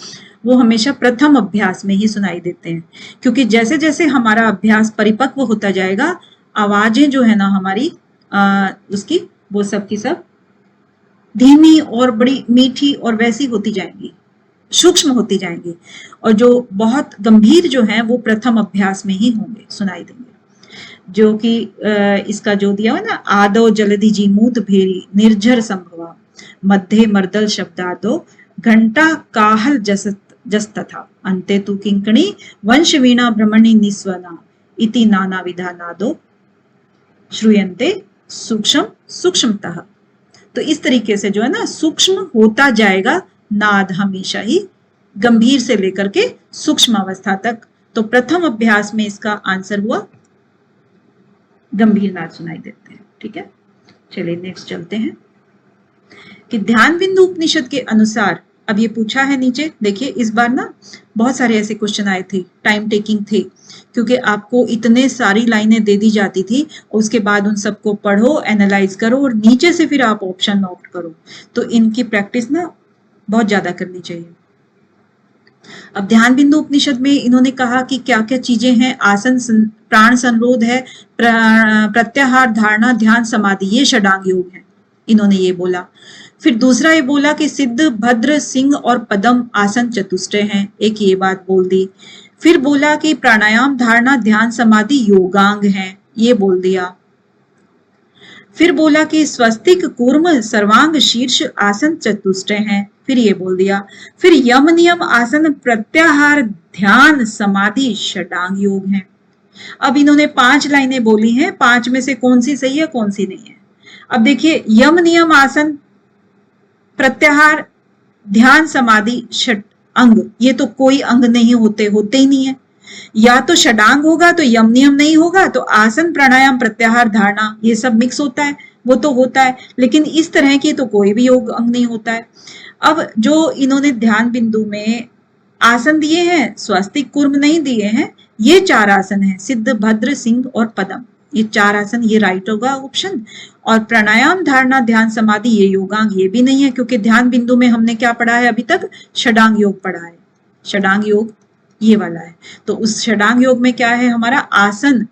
वो हमेशा प्रथम अभ्यास में ही सुनाई देते हैं, क्योंकि जैसे जैसे हमारा अभ्यास परिपक्व होता जाएगा, आवाजें जो है ना हमारी उसकी, वो सब की सब धीमी और बड़ी मीठी और वैसी होती जाएंगी, सूक्ष्म होती जाएंगी, और जो बहुत गंभीर जो है वो प्रथम अभ्यास में ही होंगे, सुनाई देंगे। जो कि इसका जो दिया है ना, आदो जलधि जीमूत भेरी निर्झर संभवा, मध्य मर्दल शब्दादो घंटा काहल जस तथा, अंते तु किंकणी वंश वीणा भ्रमणी निस्वना इति नाना विधा नादो श्रूयन्ते सूक्ष्म सूक्ष्मतः। तो इस तरीके से जो है ना सूक्ष्म होता जाएगा नाद, हमेशा ही गंभीर से लेकर के सूक्ष्म अवस्था तक। तो प्रथम अभ्यास में इसका आंसर हुआ गंभीर नाद सुनाई देते हैं। ठीक है, चलिए नेक्स्ट चलते हैं कि ध्यान बिंदु उपनिषद के अनुसार, अब ये पूछा है नीचे, देखिए इस बार ना बहुत सारे ऐसे क्वेश्चन आए थे, टाइम टेकिंग थे, क्योंकि आपको इतने सारी लाइनें दे दी जाती थी, उसके बाद उन सबको पढ़ो, एनालाइज करो और नीचे से फिर आप ऑप्शन नोट करो, तो इनकी प्रैक्टिस ना बहुत ज्यादा करनी चाहिए। अब ध्यान बिंदु उपनिषद में इन्होंने कहा कि क्या क्या चीजें हैं, आसन, प्राण संरोध है, प्रत्याहार, धारणा, ध्यान, समाधि, ये षडांग योग है, इन्होंने ये बोला। फिर दूसरा ये बोला कि सिद्ध, भद्र, सिंह और पदम आसन चतुष्टय हैं, एक ये बात बोल दी। फिर बोला कि प्राणायाम, धारणा, ध्यान, समाधि योगांग हैं, ये बोल दिया। फिर बोला कि स्वस्तिक, कूर्म, सर्वांग, शीर्ष आसन चतुष्टय हैं, फिर ये बोल दिया। फिर यम, नियम, आसन, प्रत्याहार, ध्यान, समाधि षडांग योग हैं। अब इन्होंने 5 लाइनें बोली हैं, 5 में से कौन सी सही है कौन सी नहीं है। अब देखिए यम, नियम, आसन, प्रत्याहार, ध्यान, समाधि, षड अंग, ये तो कोई अंग नहीं होते ही नहीं है। या तो षडांग होगा तो यम नियम नहीं होगा, तो आसन, प्राणायाम, प्रत्याहार, धारणा ये सब मिक्स होता है, वो तो होता है, लेकिन इस तरह की तो कोई भी योग अंग नहीं होता है। अब जो इन्होंने ध्यान बिंदु में आसन दिए हैं, स्वस्तिक, कूर्म नहीं दिए हैं, ये 4 आसन हैं, सिद्ध, भद्र, सिंह और पदम, ये 4 आसन, ये राइट होगा ऑप्शन। और प्राणायाम, धारणा, ध्यान, समाधि ये योगांग, ये भी नहीं है, क्योंकि ध्यान बिंदु में हमने क्या पढ़ा है अभी तक, षडांग योग पढ़ा है, षडांग योग ये वाला है। तो उस षडांग योग में क्या है हमारा, आसन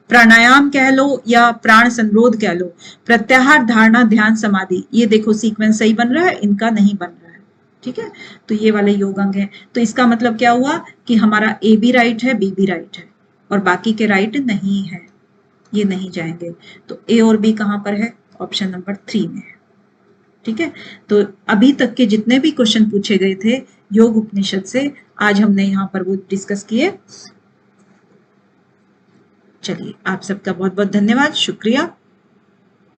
प्राणायाम कह लो या प्राण संरोध कह लो, प्रत्याहार, धारणा, ध्यान, समाधि, ये देखो सीक्वेंस सही बन रहा है, इनका नहीं बन रहा है। ठीक है, तो ये वाले योग अंग है। तो इसका मतलब क्या हुआ कि हमारा ए भी राइट है, बी भी राइट है, और बाकी के राइट नहीं है, ये नहीं जाएंगे। तो ए और बी कहां पर है? ऑप्शन नंबर 3 में है। ठीक है, तो अभी तक के जितने भी क्वेश्चन पूछे गए थे योग उपनिषद से, आज हमने यहाँ पर वो डिस्कस किए। चलिए, आप सबका बहुत बहुत धन्यवाद, शुक्रिया।